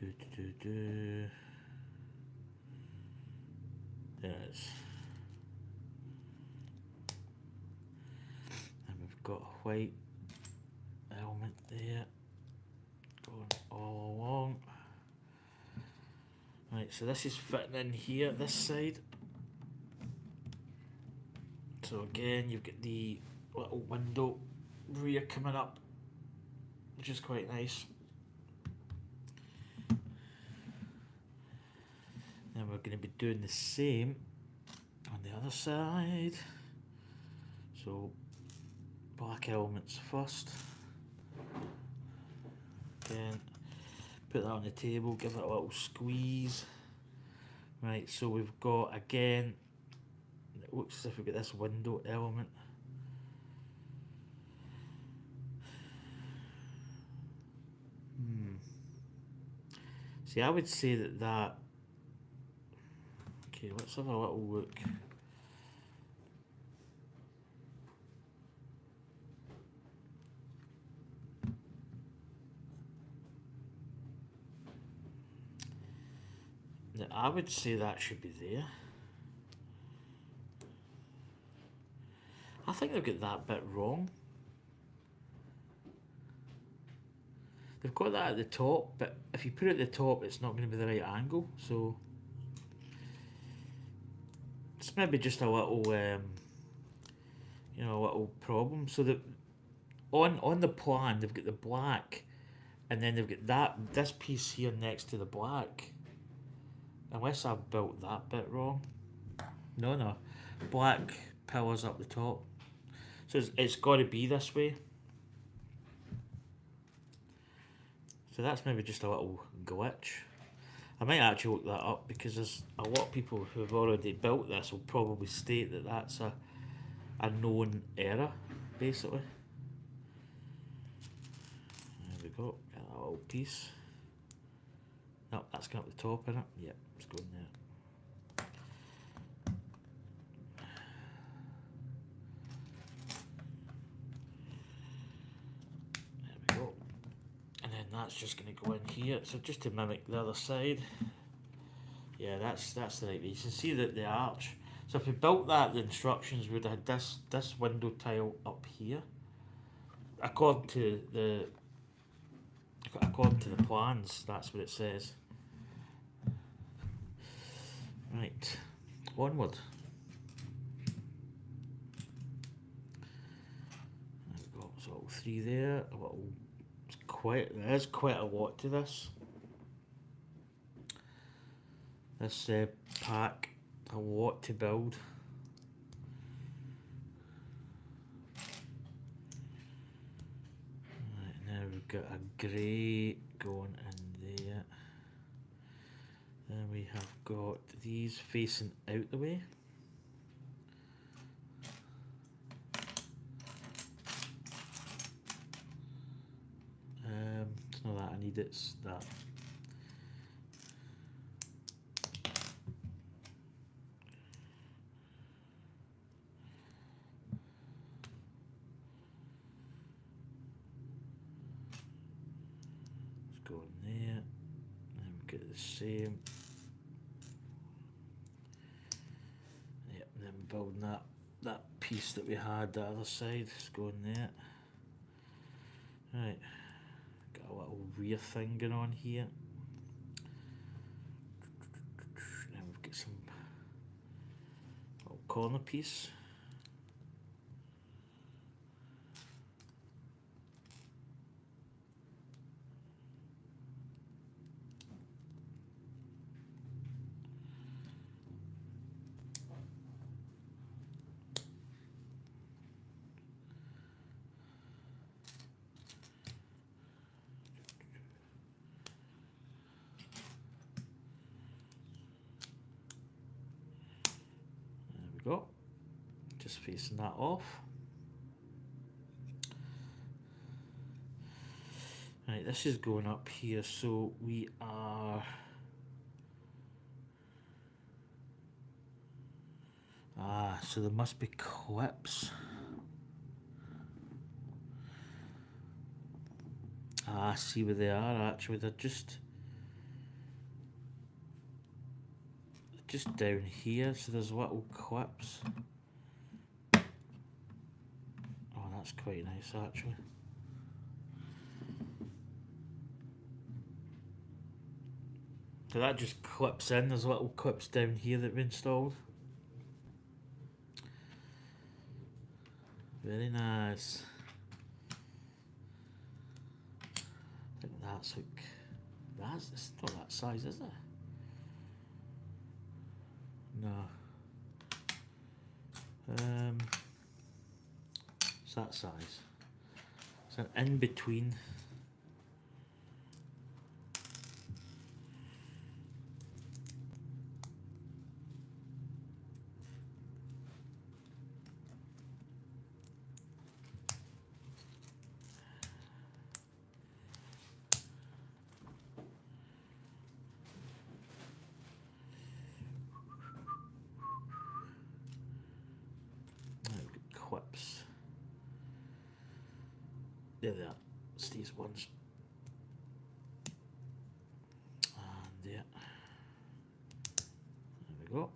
There it is. And we've got a white element there going all along. Right, so this is fitting in here, this side. So again, you've got the little window rear coming up, which is quite nice. Then we're going to be doing the same on the other side. So black elements first. Again, put that on the table, give it a little squeeze. Right, so we've got, again, it looks as if we've got this window element. See, I would say that okay, let's have a little look. Now, I would say that should be there. I think they've got that bit wrong. They've got that at the top, but if you put it at the top, it's not going to be the right angle. So it's maybe just a little, you know, a little problem. So that on the plan, they've got the black, and then they've got this piece here next to the black. Unless I've built that bit wrong. No, black pillars up the top. So it's got to be this way. So that's maybe just a little glitch. I might actually look that up because there's a lot of people who have already built this will probably state that that's a known error, basically. There we go, got that little piece. No, that's going up the top, isn't it? Yep, it's going there. That's just going to go in here, so just to mimic the other side. Yeah, that's the right way. You can see that the arch. So if we built that, the instructions would have had this window tile up here. According to the plans, that's what it says. Right, onward. There we go. So little 3 there. A little. There's quite a lot to this. This pack, a lot to build. Right, now we've got a grey going in there. Then we have got these facing out the way. It's not that I need, it's that. Let's go in there, and we get the same. Yep, then building that piece that we had the other side. Let's go in there. Right. Got a little rear thing going on here. Then we've got some little corner piece. Go, just facing that off. Right, Right, this is going up here, so we are... Ah, so there must be clips. Ah, I see where they are actually. They're just down here, so there's little clips. Oh, that's quite nice actually. So that just clips in, there's little clips down here that we installed. Very nice. I think that's like, it's not that size, is it? No. It's that size. It's an in between. Clips. There they are. It's these ones. And yeah. There we go.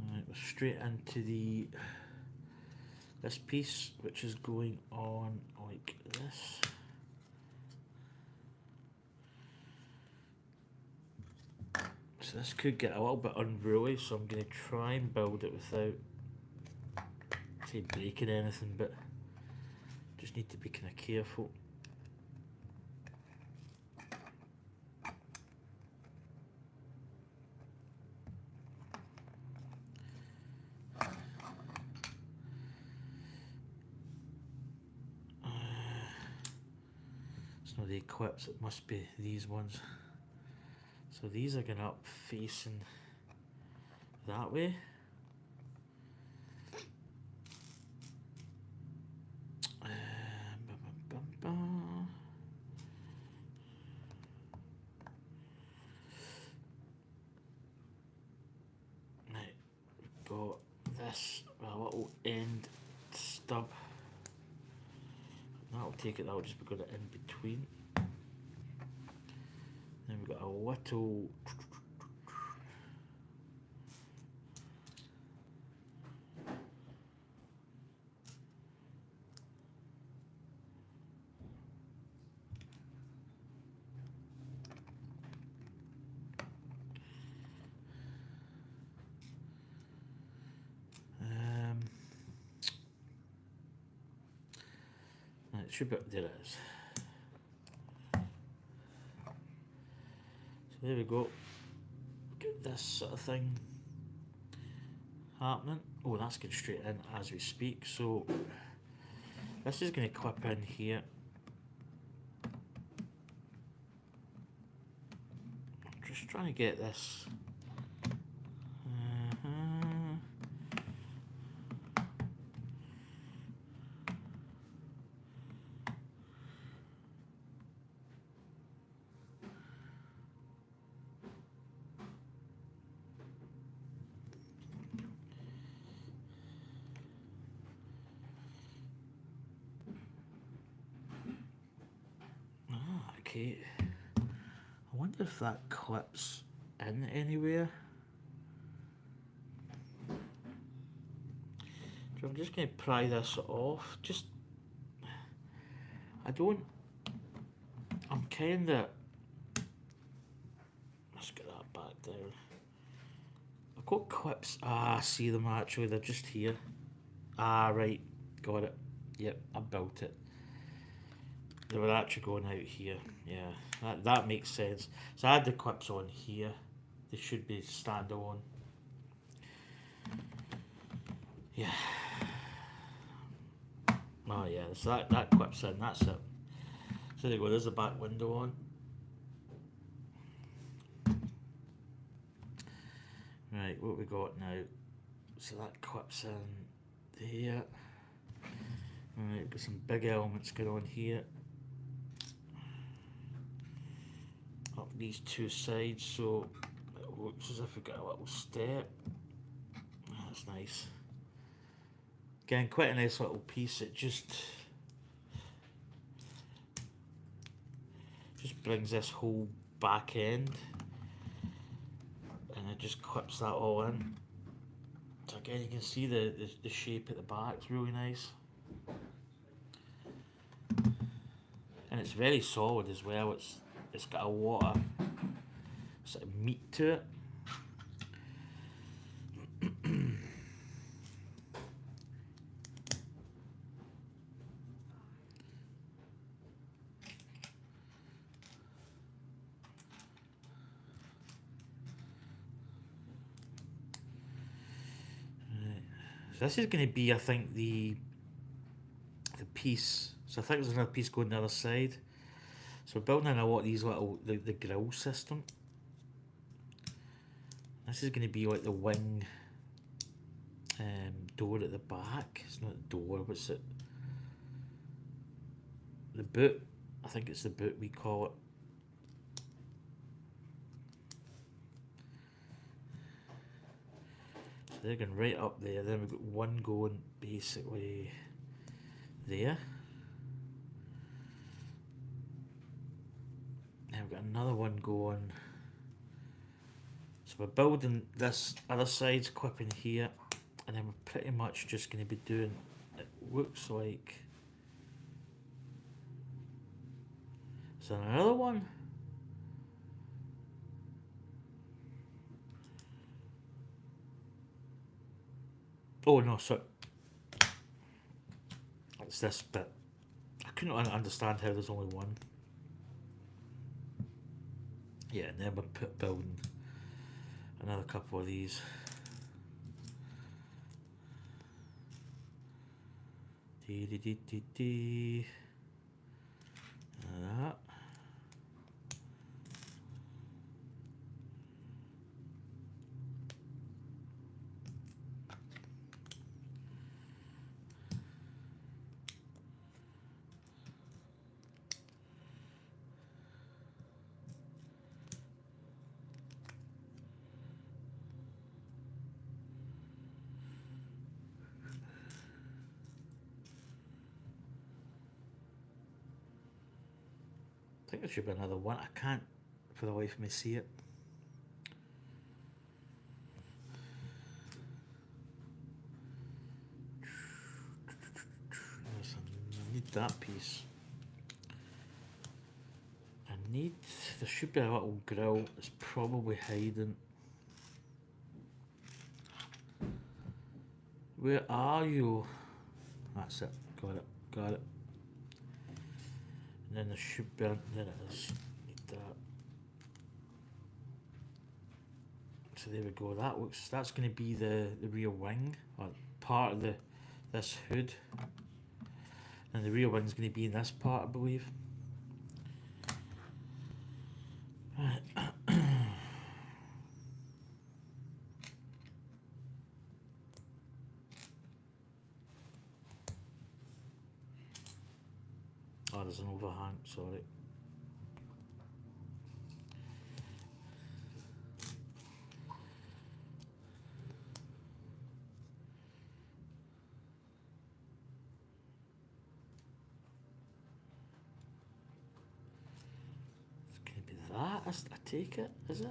Alright, we're straight into this piece, which is going on like this. So this could get a little bit unruly, so I'm going to try and build it without, say, breaking anything, but just need to be kind of careful. It's not the Eclipse, it must be these ones. So these are going up facing that way. Right, we've got this a little end stub. That'll take it, that'll just be good in between. Then we've got a little it should be, there it is. So there we go. Get this sort of thing happening. Oh, that's getting straight in as we speak. So this is going to clip in here. I'm just trying to get this. Okay, I wonder if that clips in anywhere. So I'm just going to pry this off. I'm kind of, let's get that back down. I've got clips, I see them actually, they're just here. Right, got it. Yep, I built it. They were actually going out here. Yeah, that makes sense. So I had the clips on here. They should be standalone. Yeah. Oh yeah, so that clips in, that's it. So there you go, there's the back window on. Right, what we got now? So that clips in there. Alright, got some big elements going on here. Up these two sides, so it looks as if we've got a little step. That's nice. Again, quite a nice little piece. It just brings this whole back end, and it just clips that all in. So again, you can see the shape at the back is really nice. And it's very solid as well. It's got a lot of sort of meat to it. So this is going to be, I think, the piece. So I think there's another piece going the other side. So we're building in a lot of these little, the grill system. This is going to be like the wing door at the back. It's not the door, what's it? The boot. I think it's the boot we call it. So they're going right up there. Then we've got one going basically there. Now we've got another one going. So we're building this other side's clipping here, and then we're pretty much just going to be doing, it looks like, is there another one? Oh no, sorry. It's this bit. I couldn't understand how there's only one. Yeah, and then we're building another couple of these. That. I think there should be another one. I can't for the life of me see it. I need that piece. There should be a little grill that's probably hiding. Where are you? That's it. Got it. And then there should be, there it is. Need that. So there we go. That's going to be the rear wing, or part of this hood. And the rear wing's going to be in this part, I believe. Right. Oh, there's an overhang, sorry. It's going to be that, I take it, is it?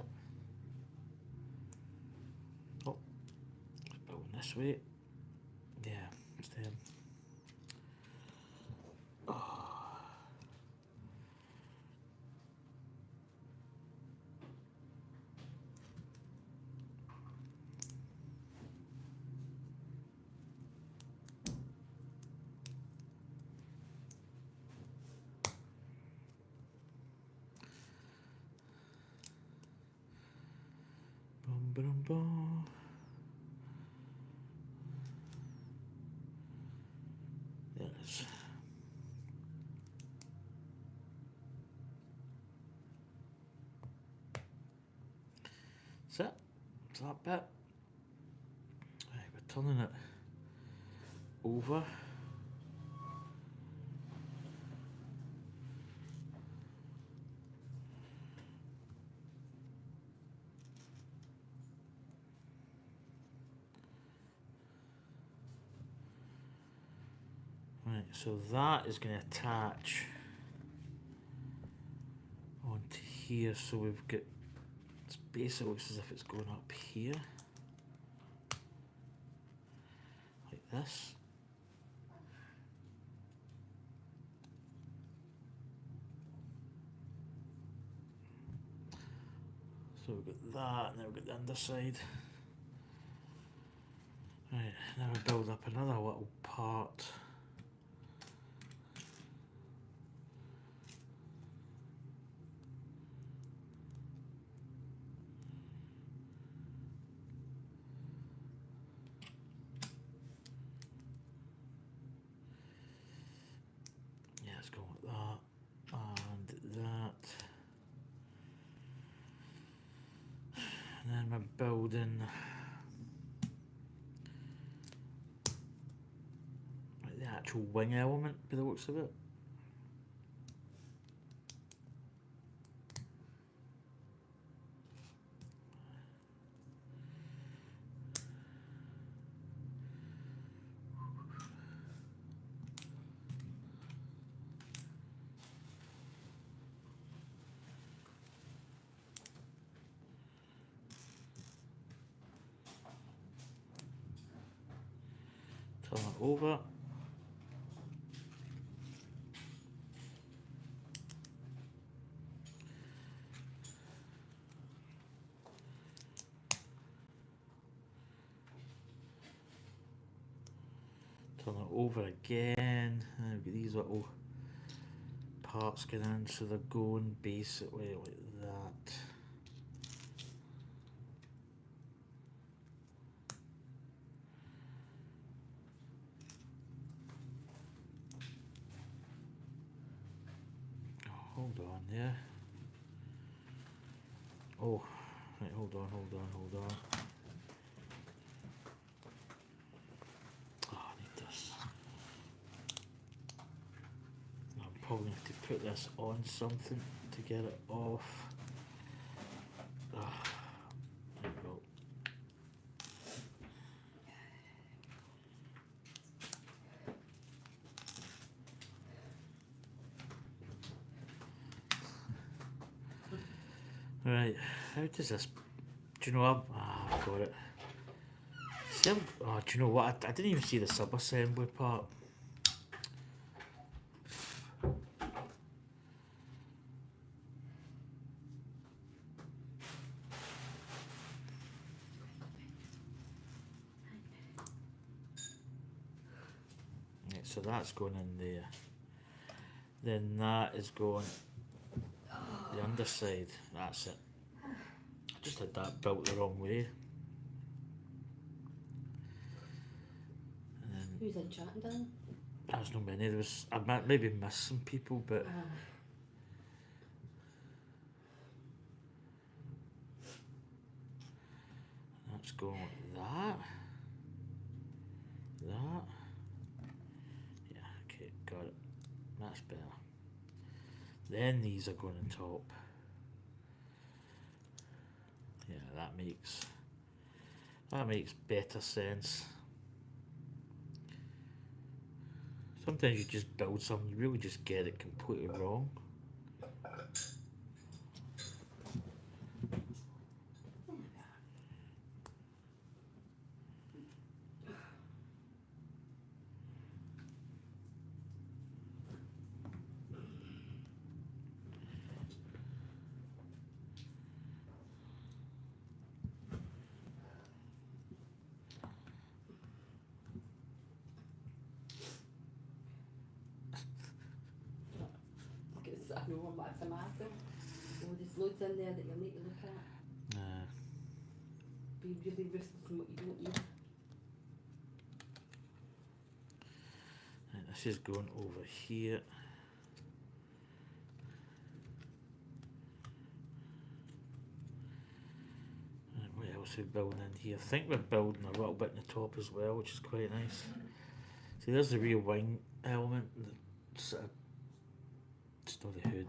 Oh, it's building this way. Yeah, it's them. Boom. There it is. That's it. It's that bit. Right, we're turning it over. so that is going to attach onto here. So we've got, it's basically looks as if it's going up here, like this. So we've got that, and then we've got the underside. Right, now we build up another little part. Yeah, let's go with that, and that. And then we're building like the actual wing element by the looks of it. Turn it over. Turn it over again. And we've got these little parts going in, so they're going basically like that. Hold on there. Oh, right, hold on. Oh, I need this. I'm probably going to have to put this on something to get it off. Ah, there we go. Right, how does this? Do you know what? I've got it. See, oh, do you know what? I didn't even see the sub-assembly part. Right, so that's going in there. Then that is going the underside. That's it. I just had that built the wrong way. And then Who's in chatting, Dan? there was no many. There was, I might maybe missed some people, but that's going like that. That. Yeah, okay, got it. That's better. Then these are going on top. Yeah, that makes better sense. Sometimes you just build something, you really just get it completely wrong. I know what's the matter. Oh, there's loads in there that you'll need to look at. Be really ruthless in what you don't need. And this is going over here. And what else are we building in here? I think we're building a little bit in the top as well, which is quite nice. See, there's the rear wing element. It's not the hood.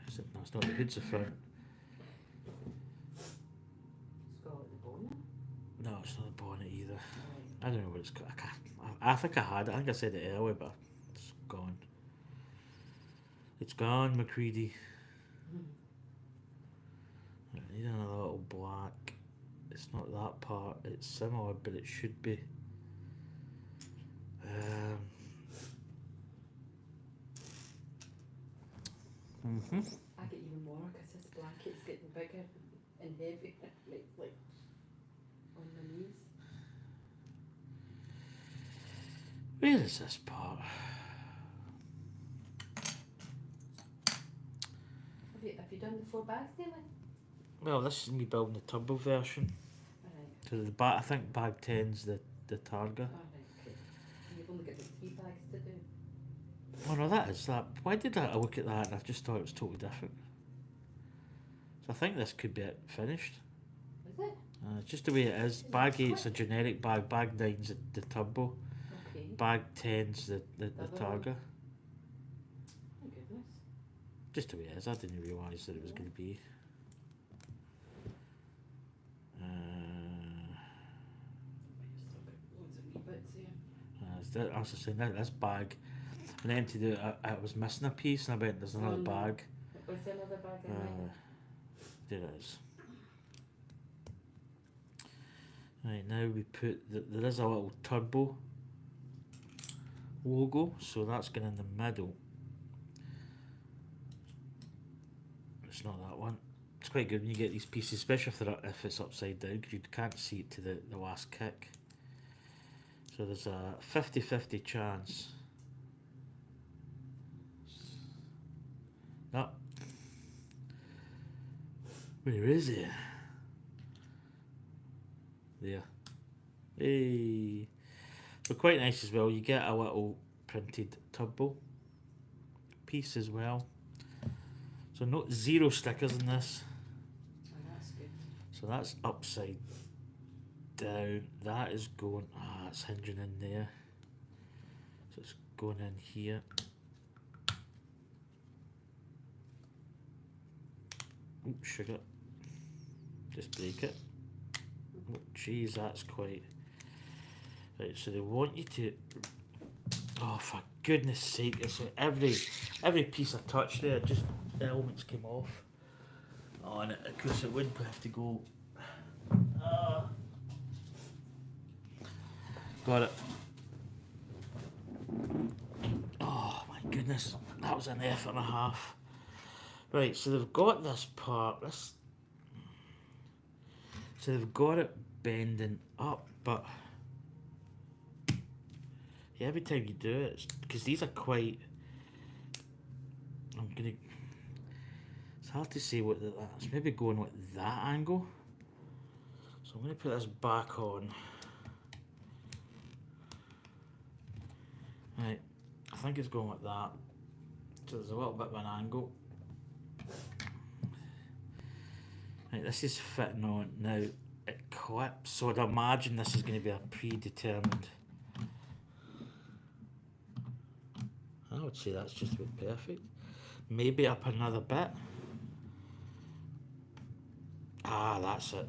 Is it? No, it's not the hood's the front. It's got the bonnet. No, it's not the bonnet either. I don't know what it's called. I think I had it. I think I said it earlier, but gone. It's gone, McCready. I need another little black. It's not that part. It's similar, but it should be. I get even more because this blanket's getting bigger and heavy, like on my knees. Where is this part? Have you done the 4 bags, Daily? Well, this is me building the turbo version. Alright. So the I think bag 10's the Targa. Alright, okay. And you've only got the 3 bags to do. Oh no, that is that. Why did I look at that and I just thought it was totally different? So I think this could be it finished. Is it? It's just the way it is. Bag 8's a generic bag. Bag 9's the turbo. Okay. Bag 10's the Targa. Oh goodness. Just the way it is. I didn't realise that it was going to be. You've still got loads of wee bits here. I was just saying this bag. And then to do it, I was missing a piece, and I went, "There's another bag." Was there another bag in there? There it is. Right, now we put there is a little turbo logo, so that's going in the middle. It's not that one. It's quite good when you get these pieces, especially if it's upside down, because you can't see it to the last kick. So there's a 50-50 chance. No. Where is it? There. Hey. So quite nice as well. You get a little printed turbo piece as well. So not 0 stickers in this. Oh, that's good. So that's upside down. That is going. It's hinging in there. So it's going in here. Oh, sugar. Just break it. Oh, jeez, that's quite. Right, so they want you to. Oh, for goodness sake! It's like every piece I touch there, just the elements came off. Oh, and of course it would have to go. Got it. Oh my goodness, that was an effort and a half. Right, so they've got this part. So they've got it bending up, but yeah, every time you do it, because these are quite. It's hard to say what that's maybe going with that angle. So I'm gonna put this back on. Right, I think it's going like that. So there's a little bit of an angle. Right, this is fitting on now. It clips, so I'd imagine this is going to be a predetermined. I would say that's just about perfect. Maybe up another bit. That's it.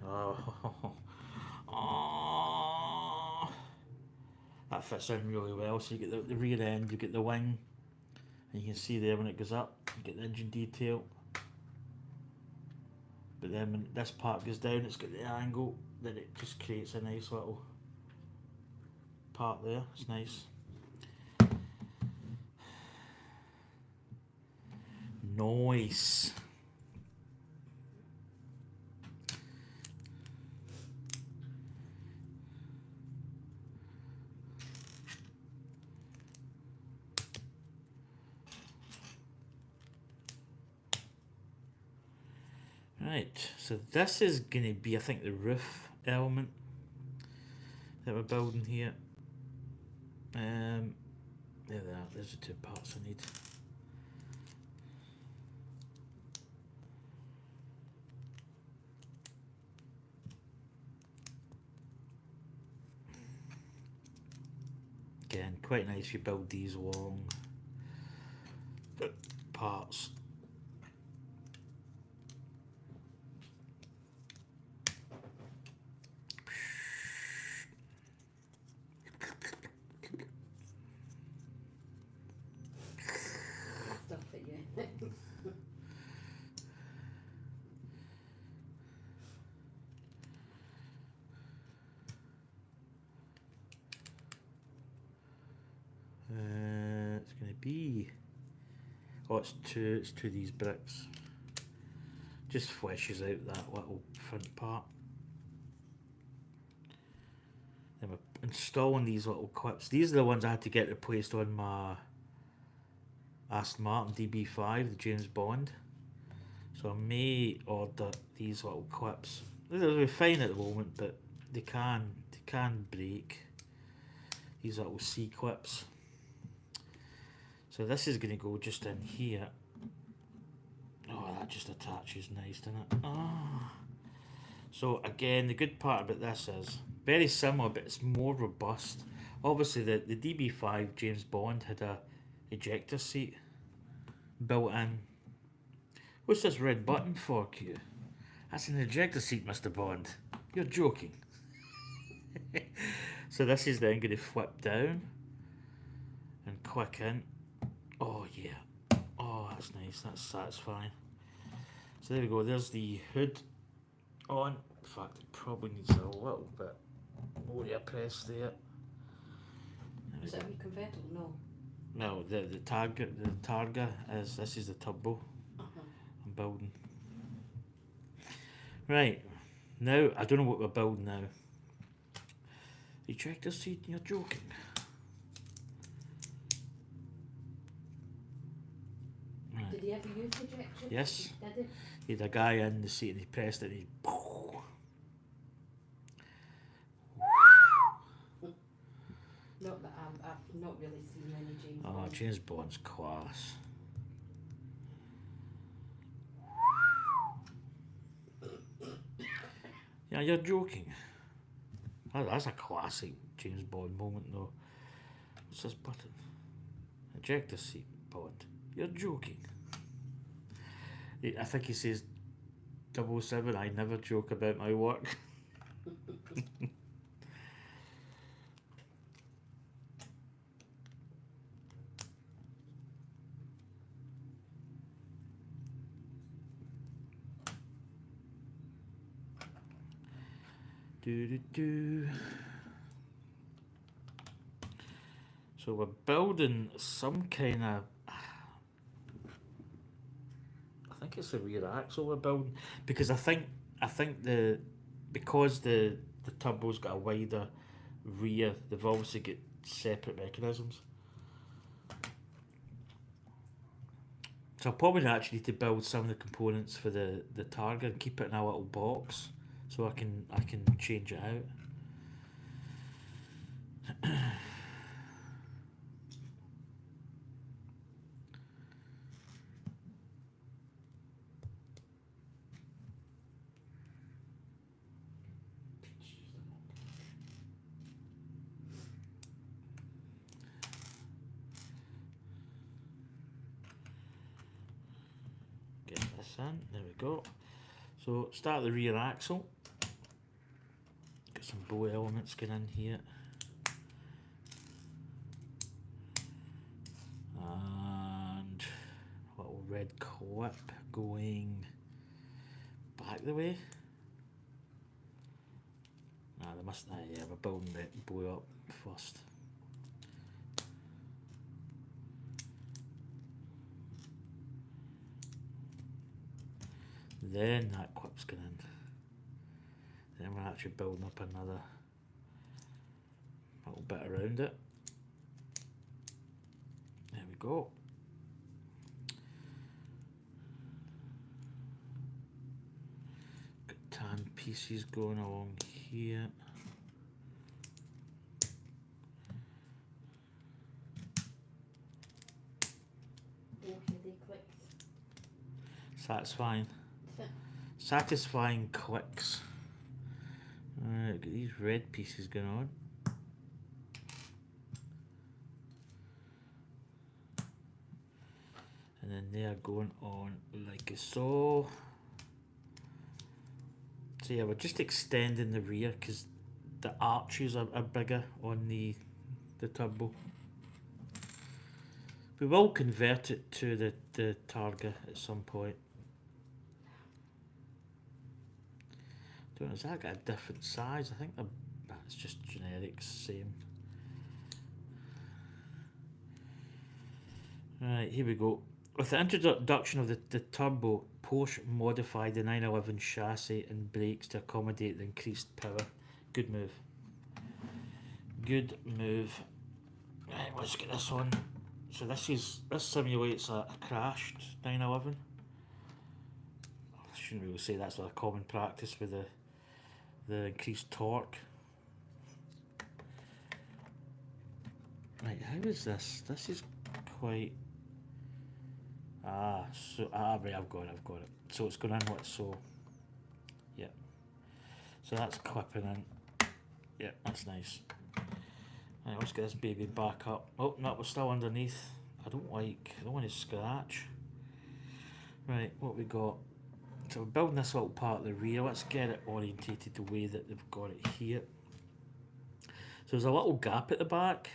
Oh. That fits in really well. So you get the rear end, you get the wing, and you can see there when it goes up, you get the engine detail. But then when this part goes down, it's got the angle, then it just creates a nice little part there. It's nice. Nice. Right, so this is going to be, I think, the roof element that we're building here. There they are, there's the 2 parts I need. Again, quite nice you build these long parts. be? Oh, it's two of these bricks. Just fleshes out that little front part. Then we're installing these little clips. These are the ones I had to get replaced on my Aston Martin DB5, the James Bond. So I may order these little clips. They're fine at the moment, but they can break. These little C clips. So this is going to go just in here. Oh, that just attaches nice, doesn't it? Oh. So again, the good part about this is very similar, but it's more robust. Obviously, the DB5 James Bond had a ejector seat built in. What's this red button for, Q? That's an ejector seat, Mr. Bond. You're joking. So this is then going to flip down and click in. Oh yeah. Oh, that's nice. That's satisfying. So there we go. There's the hood on. In fact, it probably needs a little bit more press there. Is that a wee convertible? No. No, the Targa is. This is the turbo. I'm building. Right. Now I don't know what we're building now. Ejector seat. You're joking. Did he ever use the ejection? Yes. Did he? He had a guy in the seat and he pressed it and he... Not that I've not really seen many James Bond. Oh, James Bond's class. Yeah, you're joking. That's a classic James Bond moment though. What's this button? Ejector seat, Bond. You're joking. I think he says 007, I never joke about my work. So we're building some kind of... I think it's the rear axle we're building, because I think because the turbo's got a wider rear, they've obviously got separate mechanisms. So I probably actually need to build some of the components for the Targa and keep it in a little box so I can change it out. Get this in, there we go. So start the rear axle. Get some bow elements going in here. And a little red clip going back the way. Nah, they must, yeah, we're building the bow up first. Then that clip's going in. Then we're actually building up another little bit around it. There we go. Got tan pieces going along here. Satisfying. Satisfying clicks. Alright, got these red pieces going on. And then they are going on like so. So yeah, we're just extending the rear because the arches are bigger on the turbo. We will convert it to the Targa at some point. Don't know, has that got a different size? I think it's just generic, same. Right, here we go. With the introduction of the turbo, Porsche modified the 911 chassis and brakes to accommodate the increased power. Good move. Good move. Right, let's get this on. So this simulates a crashed 911. I shouldn't really say that's a common practice with the increased torque. Right, how is this? This is quite. Right, I've got it. So it's going in what? So, yeah. So that's clipping in. Yeah, that's nice. Right, let's get this baby back up. Oh, no, we're still underneath. I don't want to scratch. Right, what we got? So we're building this little part of the rear. Let's get it orientated the way that they've got it here. So there's a little gap at the back.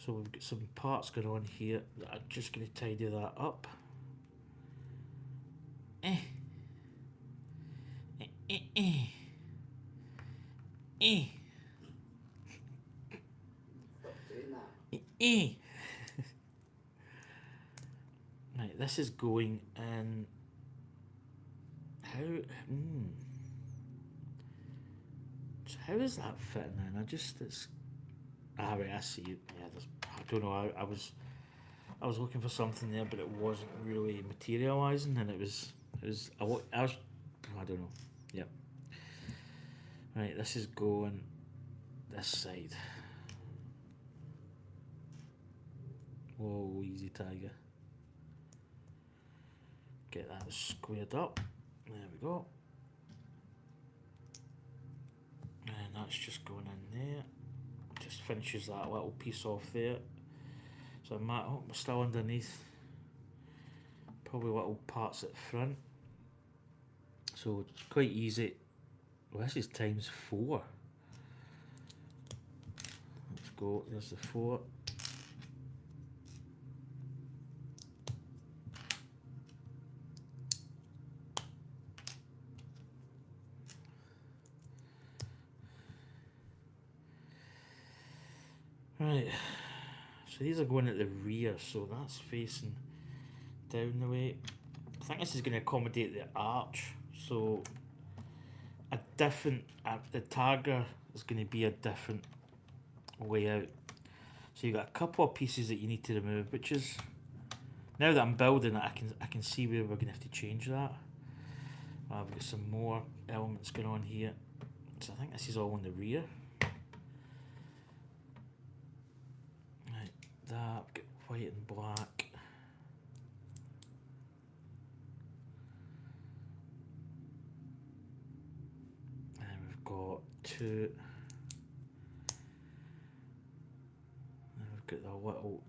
So we've got some parts going on here. I'm just going to tidy that up. Eh. Eh, eh, eh. Eh. Eh. Right, this is going in. How? So how is that fitting in? Right, I see it. Yeah, I don't know. I was looking for something there, but it wasn't really materialising, and I don't know. Yep. Right, this is going this side. Whoa, easy tiger. Get that squared up. There we go. And that's just going in there. Just finishes that little piece off there. So we're still underneath. Probably little parts at the front. So quite easy. Well, this is times 4. Let's go. There's the 4. Right, so these are going at the rear, so that's facing down the way. I think this is going to accommodate the arch, so the Targa is going to be a different layout. So you've got a couple of pieces that you need to remove, which is, now that I'm building it, I can see where we're going to have to change that. We've got some more elements going on here, so I think this is all on the rear. That, we've got white and black. And then we've got 2. And we've got the little.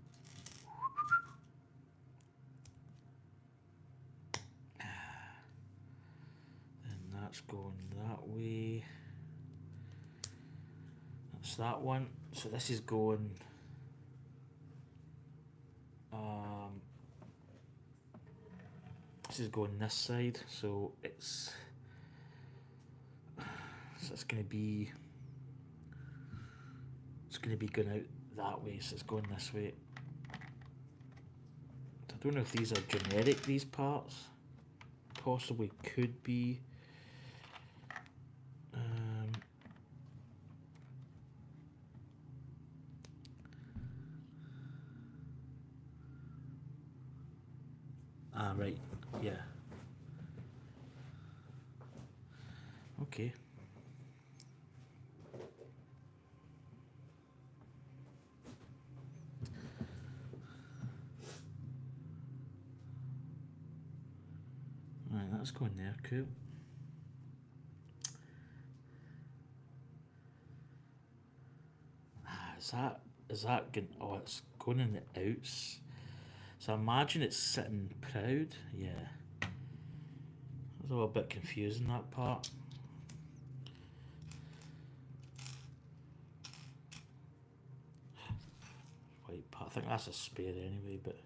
And that's going that way. That's that one. So this is going. This is going this side, so it's going to be going out that way, so it's going this way. I don't know if these are generic, these parts. Possibly could be. Right, yeah. Okay. Right, that's going there, cool. Is that going, oh, it's going in the outs. So I imagine it's sitting proud, yeah. It's a little bit confusing, that part. White part, I think that's a spare anyway, but.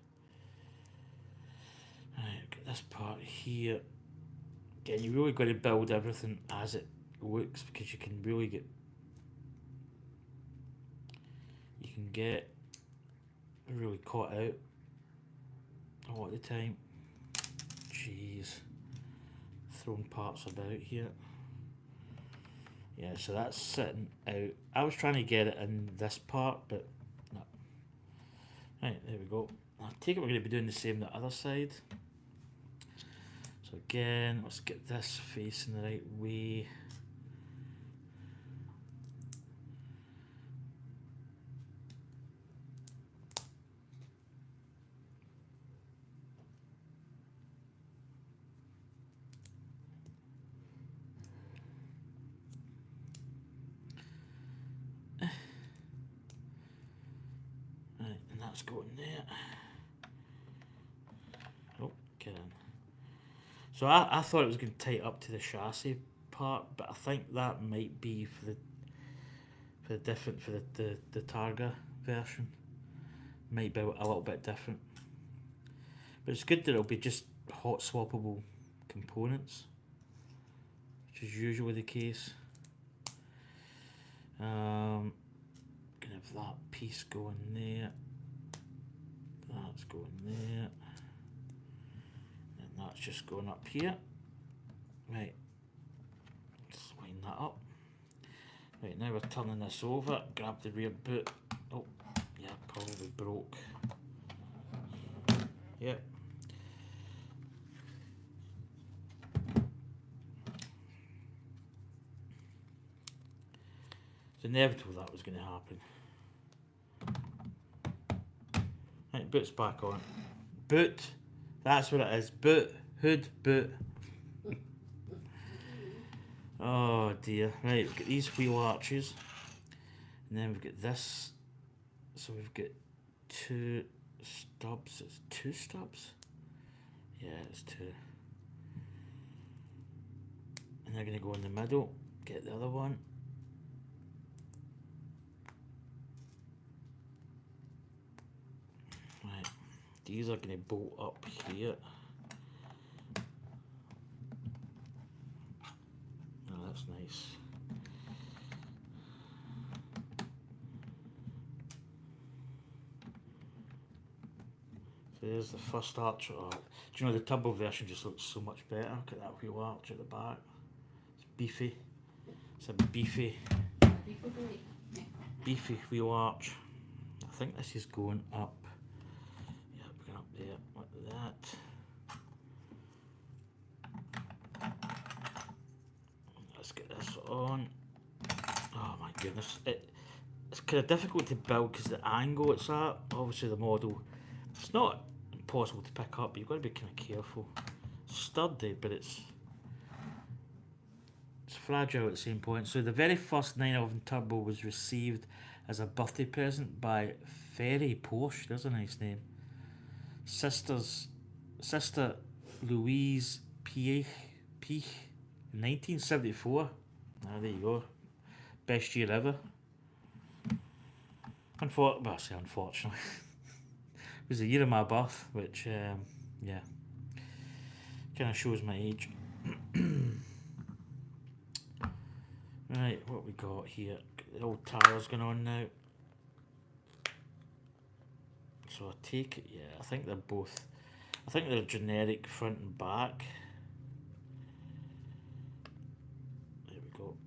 Right, get this part here. Again, you really got to build everything as it looks, because you can really get really caught out a lot of the time. Jeez. Throwing parts about here. Yeah, so that's sitting out. I was trying to get it in this part, but no. Right, there we go. I take it we're going to be doing the same the other side. So again, let's get this facing the right way. Right, and that's going there. Oh, get in. So I thought it was going to tie up to the chassis part, but I think that might be for the Targa version. Might be a little bit different. But it's good that it'll be just hot swappable components, which is usually the case. Gonna have that piece going there. That's going there. And that's just going up here. Right. Just wind that up. Right, now we're turning this over. Grab the rear boot. Oh, yeah, probably broke. Yep. It's inevitable that was going to happen. Right, boot's back on. Boot. That's what it is. Boot. Hood. Boot. Oh dear. Right, we've got these wheel arches. And then we've got this. So we've got two stubs. It's two stubs? Yeah, it's two. And they're going to go in the middle. Get the other one. Right. These are going to bolt up here. Oh, that's nice. So there's the first arch. Oh, do you know the turbo version just looks so much better? Look at that wheel arch at the back. It's beefy. It's a beefy wheel arch. I think this is going up. Yeah, we're going up there like that. Let's get this on. Oh my goodness. It's kind of difficult to build because the angle it's at, obviously the model, it's not impossible to pick up, but you've got to be kind of careful. It's sturdy, but it's fragile at the same point. So the very first 911 Turbo was received as a birthday present by Ferry Porsche. There's a nice name. Sister Louise Piech in 1974. Ah, there you go. Best year ever. Unfortunately. It was the year of my birth, which, yeah, kind of shows my age. Right, what we got here? The old tyres going on now. So I take it, yeah, I think they're generic front and back. There we go.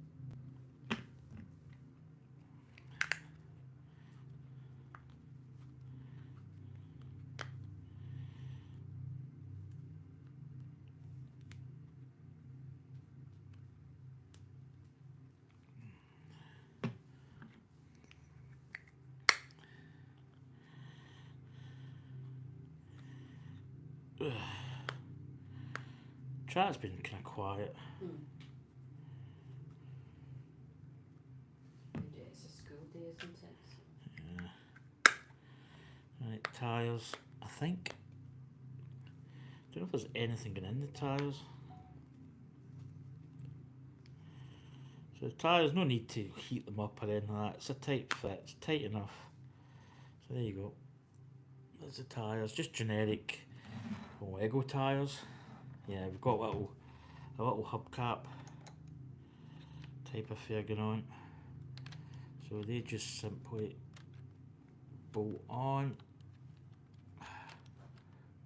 Chat's been kind of quiet. It's a school day, isn't it? Yeah. Right, tyres. I think. Don't know if there's anything in the tyres. So the tyres, no need to heat them up or anything like that. It's a tight fit. It's tight enough. So there you go. There's the tyres. Just generic Lego tyres. Yeah, we've got a little hubcap type affair going on. So they just simply bolt on.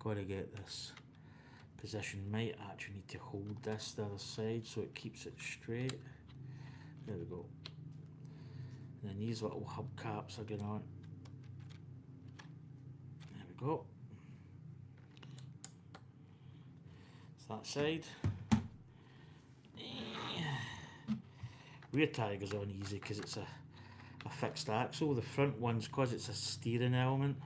got to get this position. Might actually need to hold this the other side so it keeps it straight. There we go. And then these little hubcaps are going on. There we go. It's that side. Rear tire goes on easy because it's a fixed axle. The front one's because it's a steering element.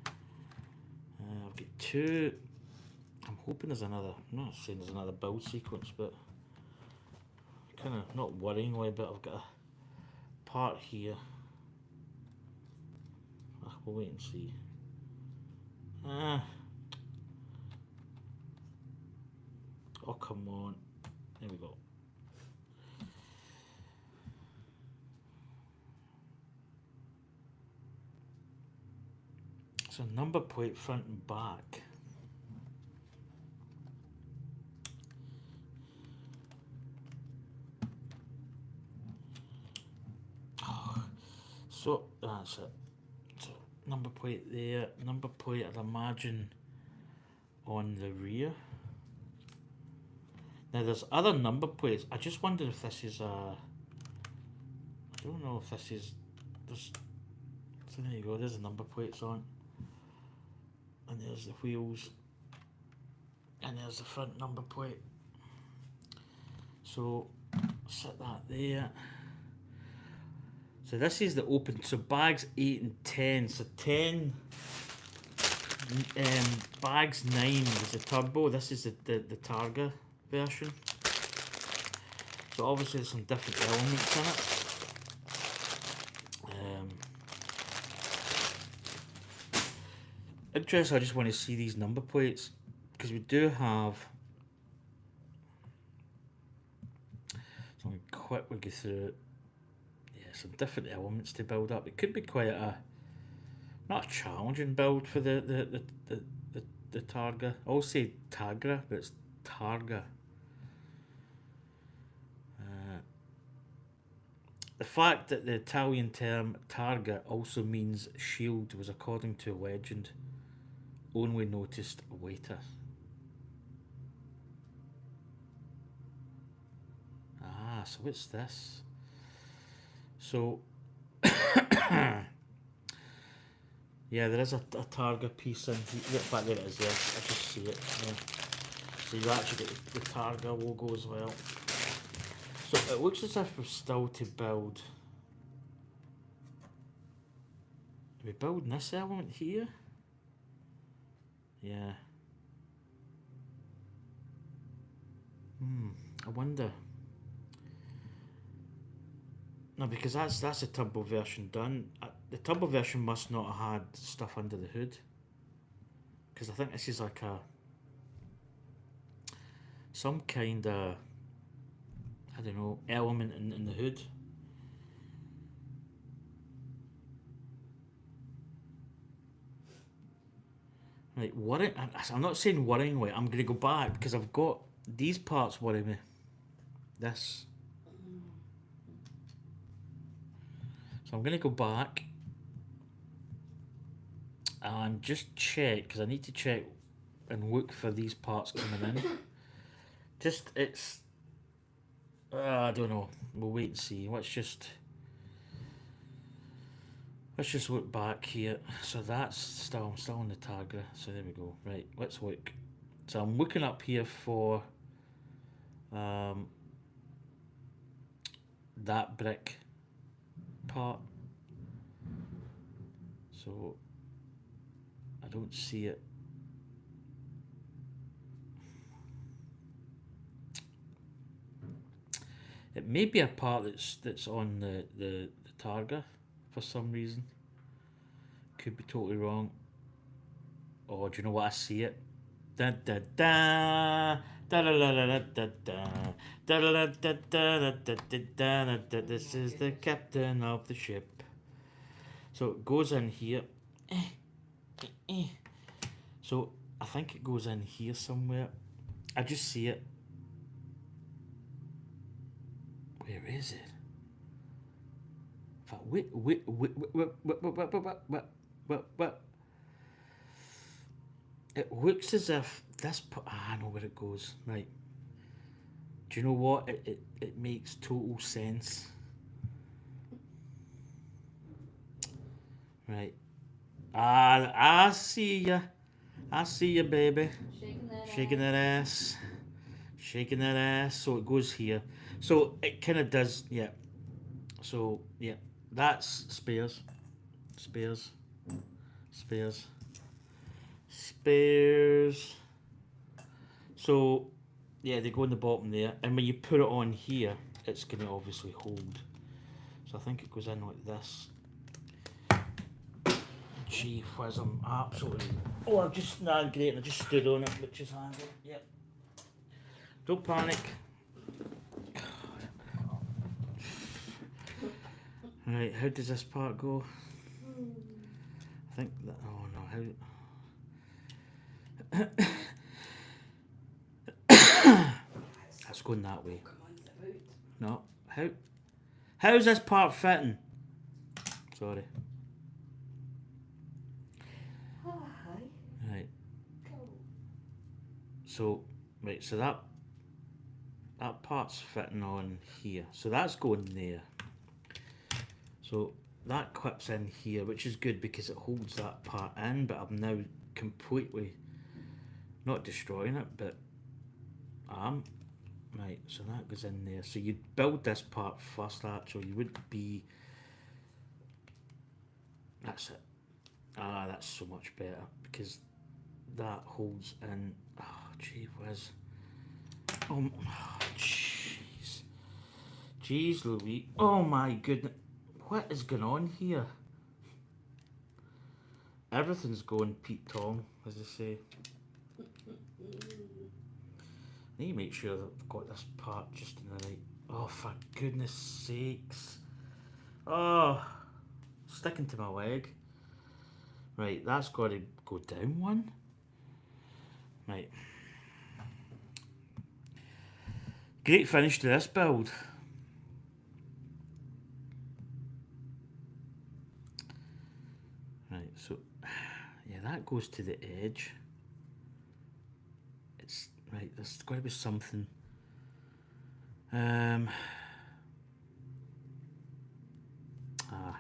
I've got two. I'm hoping there's another. I'm not saying there's another build sequence, but kind of not worryingly. But I've got a part here. We'll wait and see. Oh, come on. There we go. So number plate front and back. Oh, so that's it. So number plate there, number plate I'd imagine on the rear. Now there's other number plates. I just wonder if this is I don't know if this is just. So there you go. There's the number plates on. And there's the wheels, and there's the front number plate. So set that there. So this is the open. So bags 8 and 10. So 10, bags 9 is the turbo. This is the Targa version. So obviously there's some different elements in it. Interesting, I just want to see these number plates because we do have. So I'm quickly go through. Yeah, some different elements to build up. It could be quite a not a challenging build for the Targa. I'll say Tagra, but it's Targa. The fact that the Italian term Targa also means shield was, according to a legend, only noticed later. Ah, so what's this? So, yeah, there is a Targa piece in here. In fact, there it is, yeah. I just see it. Yeah. So you actually get the Targa logo as well. So it looks as if we're still to build. Are we building this element here? Yeah. I wonder. No, because that's a turbo version done. The turbo version must not have had stuff under the hood. Because I think this is like some kind of, I don't know, element in the hood. Right, I'm not saying worryingly. I'm going to go back because I've got these parts worry me. This. So I'm going to go back and just check, because I need to check and look for these parts coming in. I don't know. We'll wait and see. Let's just look back here. So I'm still on the Targa. So there we go. Right, let's look. So I'm looking up here for that brick part. So I don't see it. It may be a part that's on the Targa for some reason. Could be totally wrong. Oh, do you know what? I see it. Da da da da da da da da da da da da da da. This is the captain of the ship. So it goes in here. So I think it goes in here somewhere. I just see it. Where is it? Wait. It looks as if this. I know where it goes. Right. Do you know what? It makes total sense. Right. I see ya. I see ya, baby. Shaking that Shaking ass. that ass. Shaking that ass. So it goes here. So it kind of does, yeah. So, yeah. That's spares. Spares. Spares. Spares. So, yeah, they go in the bottom there. And when you put it on here, it's going to obviously hold. So I think it goes in like this. Gee whiz, I'm absolutely. Oh, I've just. Nah, great. I just stood on it, which is handy. Yep. Don't panic. Right, how does this part go? I think that. Oh no, how. That's going that way. Come on, the boot. No. How's this part fitting? Sorry. Oh, hi. Right. Go. So, right, so that part's fitting on here. So that's going there. So that clips in here, which is good because it holds that part in, but I'm now completely not destroying it, but I'm. Right, so that goes in there. So you'd build this part first, actually. You would be. That's it. Ah, that's so much better because that holds in. Oh, gee whiz. Oh, jeez. Jeez, Louis. Oh my goodness. What is going on here? Everything's going Pete Tong, as I say. I need to make sure that I've got this part just in the right. Oh, for goodness sakes. Oh, sticking to my leg. Right, that's got to go down one. Right. Great finish to this build. Right, so yeah, that goes to the edge. It's right, there's got to be something.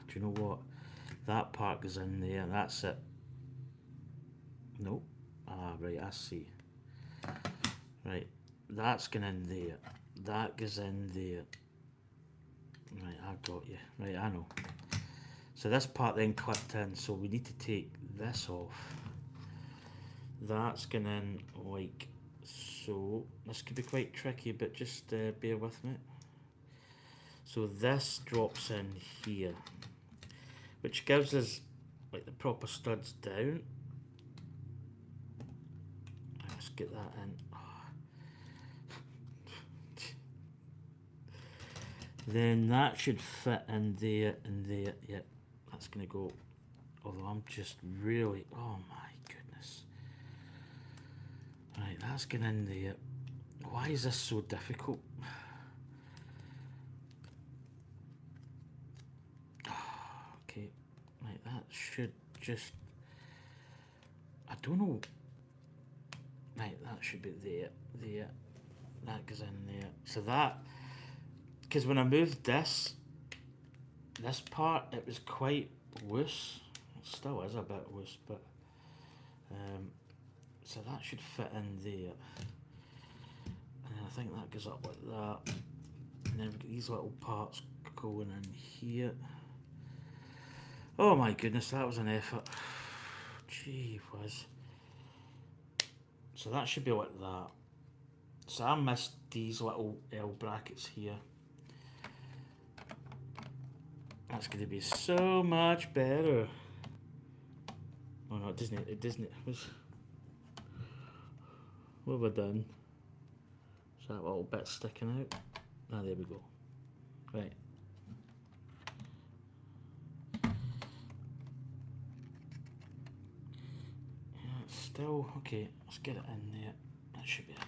Do you know what? That part goes in there, that's it. Nope. Right, I see. Right, that's going in there. That goes in there. Right, I got you. Right, I know. So this part then clipped in, so we need to take this off. That's going in like so. This could be quite tricky, but just bear with me. So this drops in here, which gives us like the proper studs down. Let's get that in. Then that should fit in there and there. Yep, that's going to go. Although I'm just really. Oh my goodness. Right, that's going in there. Why is this so difficult? Okay, right, that should just. I don't know. Right, that should be there. There. That goes in there. So that. Because when I moved this part, it was quite loose. It still is a bit loose, but so that should fit in there. And I think that goes up like that. And then we've got these little parts going in here. Oh my goodness, that was an effort. Gee whiz. So that should be like that. So I missed these little L brackets here. That's going to be so much better. Oh no, it doesn't. It doesn't. What have I done? Is that little bit sticking out? Ah, there we go. Right. Yeah, it's still okay. Let's get it in there. That should be it.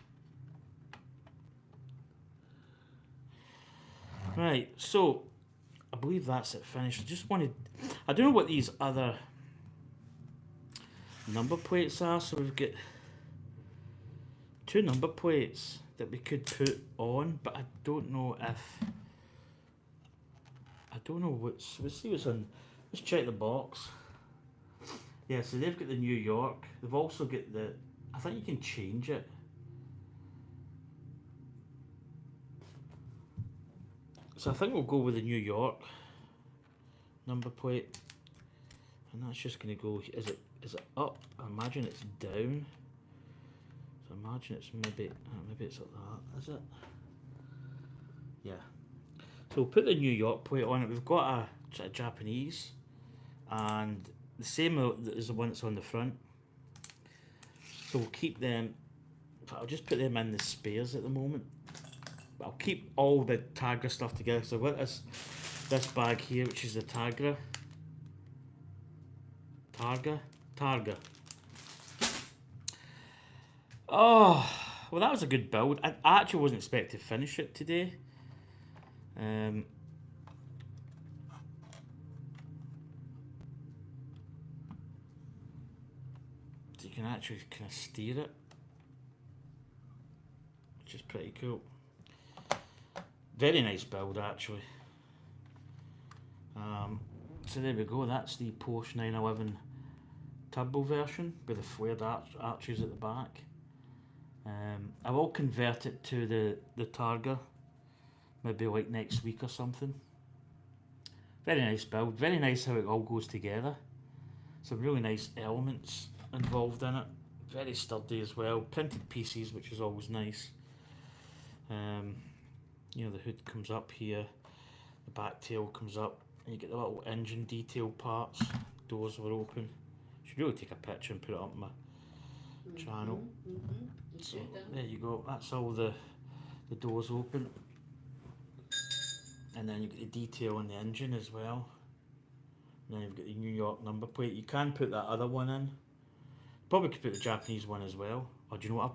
Right. So I believe that's it finished. I just wanted. I don't know what these other number plates are. So we've got 2 number plates that we could put on, but I don't know what's. Let's see what's on. Let's check the box. Yeah, so they've got the New York. They've also got the. I think you can change it. So I think we'll go with the New York number plate, and that's just going to go. Is it up? I imagine it's down. So I imagine it's maybe it's like that. Is it? Yeah. So we'll put the New York plate on it. We've got a Japanese, and the same as the one that's on the front. So we'll keep them. I'll just put them in the spares at the moment. But I'll keep all the Targa stuff together. So I've got this bag here, which is the Targa. Targa. Oh, well, that was a good build. I actually wasn't expecting to finish it today. So you can actually kind of steer it, which is pretty cool. Very nice build, actually. So there we go. That's the Porsche 911 turbo version with the flared arches at the back. I will convert it to the Targa, maybe like next week or something. Very nice build. Very nice how it all goes together. Some really nice elements involved in it. Very sturdy as well. Printed pieces, which is always nice. You know, the hood comes up here, the back tail comes up, and you get the little engine detail parts. Doors were open. Should really take a picture and put it up on my channel. So there you go. That's all the doors open, and then you get the detail on the engine as well. And then you've got the New York number plate. You can put that other one in. Probably could put the Japanese one as well. Or do you know what?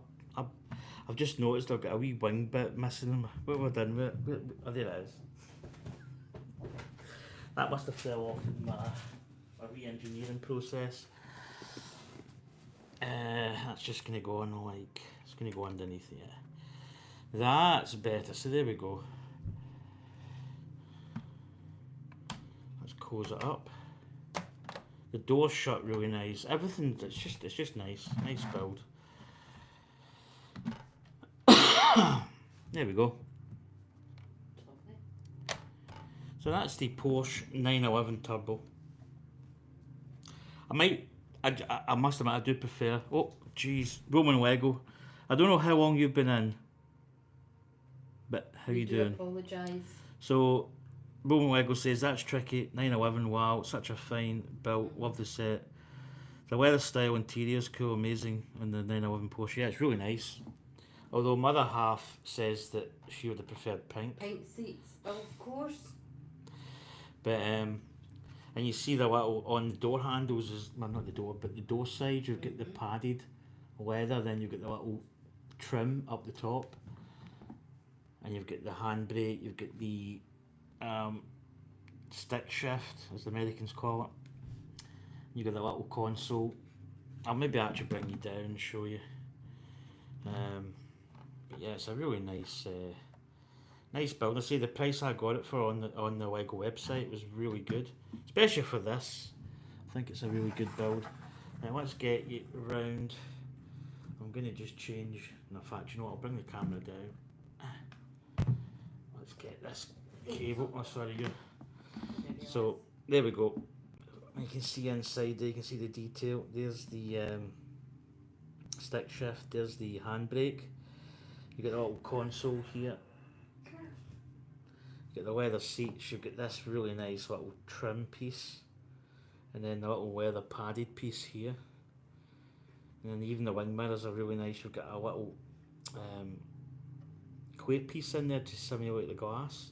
I've just noticed I've got a wee wing bit missing. What have I done with it? Oh, there it is. That must have fell off in my re-engineering process. That's just going to go on like, it's going to go underneath here. That's better. So there we go. Let's close it up. The door's shut really nice. Everything, it's just nice. Nice build. There we go. So that's the Porsche 911 Turbo. I must admit, I do prefer. Oh, jeez, Roman Lego. I don't know how long you've been in, but how you doing? Apologise. So, Roman Lego says that's tricky. 911, wow, such a fine build. Love the set. The leather style interior is cool, amazing on the 911 Porsche. Yeah, it's really nice. Although my other half says that she would have preferred pink. Pink seats, of course. But and you see the little on the door handles is, well, not the door, but the door side. You've got the padded leather. Then you've got the little trim up the top, and you've got the handbrake. You've got the stick shift, as the Americans call it. You've got the little console. I'll maybe actually bring you down and show you. But yeah, it's a really nice build. I say the price I got it for on the Lego website was really good, especially for this. I think it's a really good build. Now let's get you around. I'm going to just change. In fact, you know what? I'll bring the camera down. Let's get this cable. Oh, sorry, you. So there we go. You can see inside there. You can see the detail. There's the stick shift. There's the handbrake. You get the little console here. You get the leather seats. You've got this really nice little trim piece, and then the little leather padded piece here. And then even the wing mirrors are really nice. You've got a little clear piece in there to simulate the glass,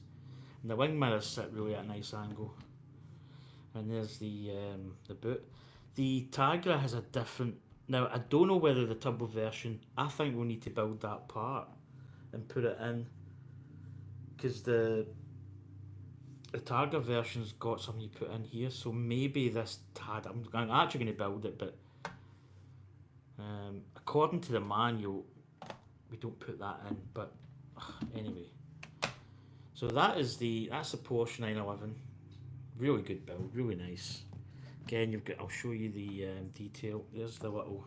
and the wing mirrors sit really at a nice angle. And there's the boot. The Targa has a different. Now I don't know whether the turbo version. I think we'll need to build that part and put it in, because the Targa version's got something you put in here. So maybe this I'm actually going to build it, but According to the manual, we don't put that in, but anyway. So that's the Porsche 911. Really good build, really nice. Again, you've got. I'll show you the detail. There's the little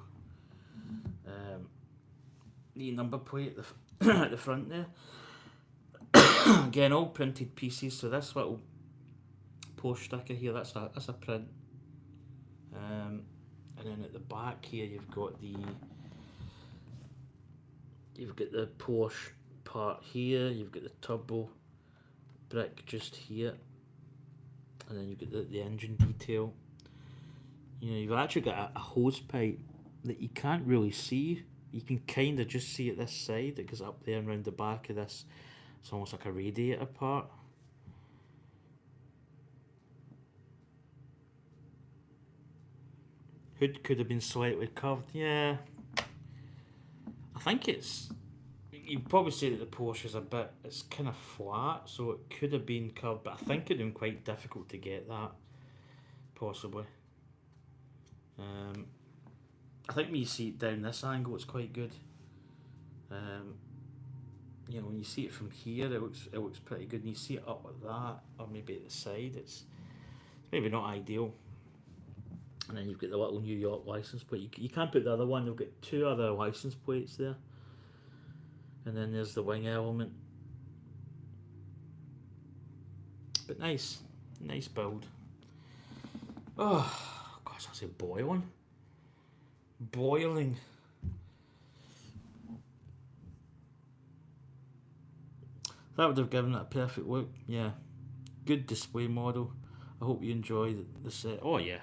the number plate at the at the front there. Again, all printed pieces. So this little Porsche sticker here, that's a print. And then at the back here, you've got the Porsche part here. You've got the turbo brick just here, and then you've got the engine detail. You know, you've actually got a hose pipe that you can't really see. You can kind of just see it this side. It goes up there and round the back of this. It's almost like a radiator part. Hood could have been slightly curved, yeah. I think you'd probably say that the Porsche is it's kind of flat, so it could have been curved, but I think it'd been quite difficult to get that, possibly. I think when you see it down this angle, it's quite good. You know, when you see it from here, it looks pretty good. And you see it up like that, or maybe at the side, it's maybe not ideal. And then you've got the little New York license plate. You can't put the other one. You've got two other license plates there. And then there's the wing element. But nice build. Oh, gosh, I say boiling. That would have given it a perfect look. Yeah, good display model. I hope you enjoy the set. Oh yeah,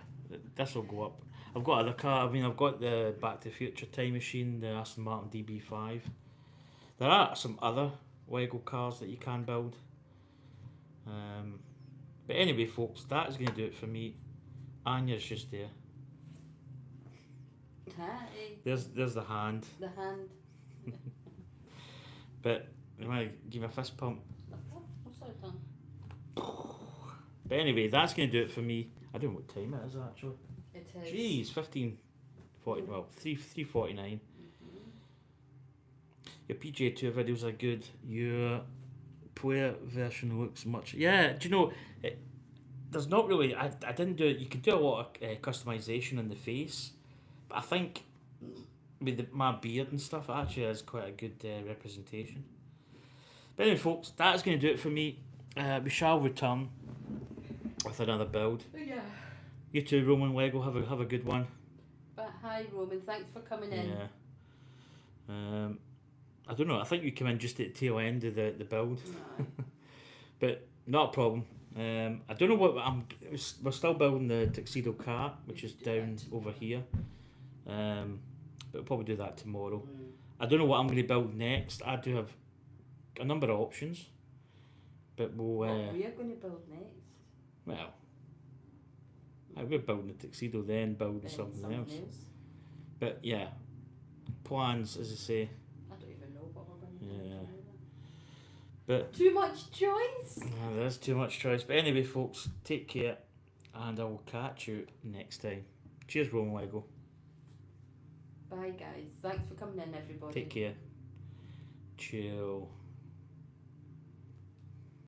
this will go up. I've got other car. I mean, I've got the Back to the Future time machine, the Aston Martin DB5. There are some other Lego cars that you can build. But anyway, folks, that is going to do it for me. Anya's just there. Hi. There's the hand. The hand. But you want to give me a fist pump? What's that done? But anyway, that's going to do it for me. I don't know what time it is actually. It is. Jeez, 15:40. Well, 3:49. Your PGA Tour videos are good. Your player version looks much. Yeah, do you know? There's not really. I didn't do it. You could do a lot of customization in the face, but I think with my beard and stuff, it actually is quite a good representation. But anyway, folks, that is going to do it for me. We shall return with another build. Yeah. You too, Roman Lego. Have a good one. But hi, Roman. Thanks for coming in. Yeah. I don't know. I think you come in just at the tail end of the build. No. But not a problem. I don't know what we're still building the tuxedo car, which is down over here. But we'll probably do that tomorrow. I don't know what I'm going to build next. I do have a number of options, but we'll. What we are going to build next? Well, we're building the tuxedo, then building something else. But yeah, plans, as I say. I don't even know what we're going to do. Yeah. But too much choice. There's too much choice. But anyway, folks, take care, and I will catch you next time. Cheers, Roman Lego. Bye, guys. Thanks for coming in, everybody. Take care. Chill.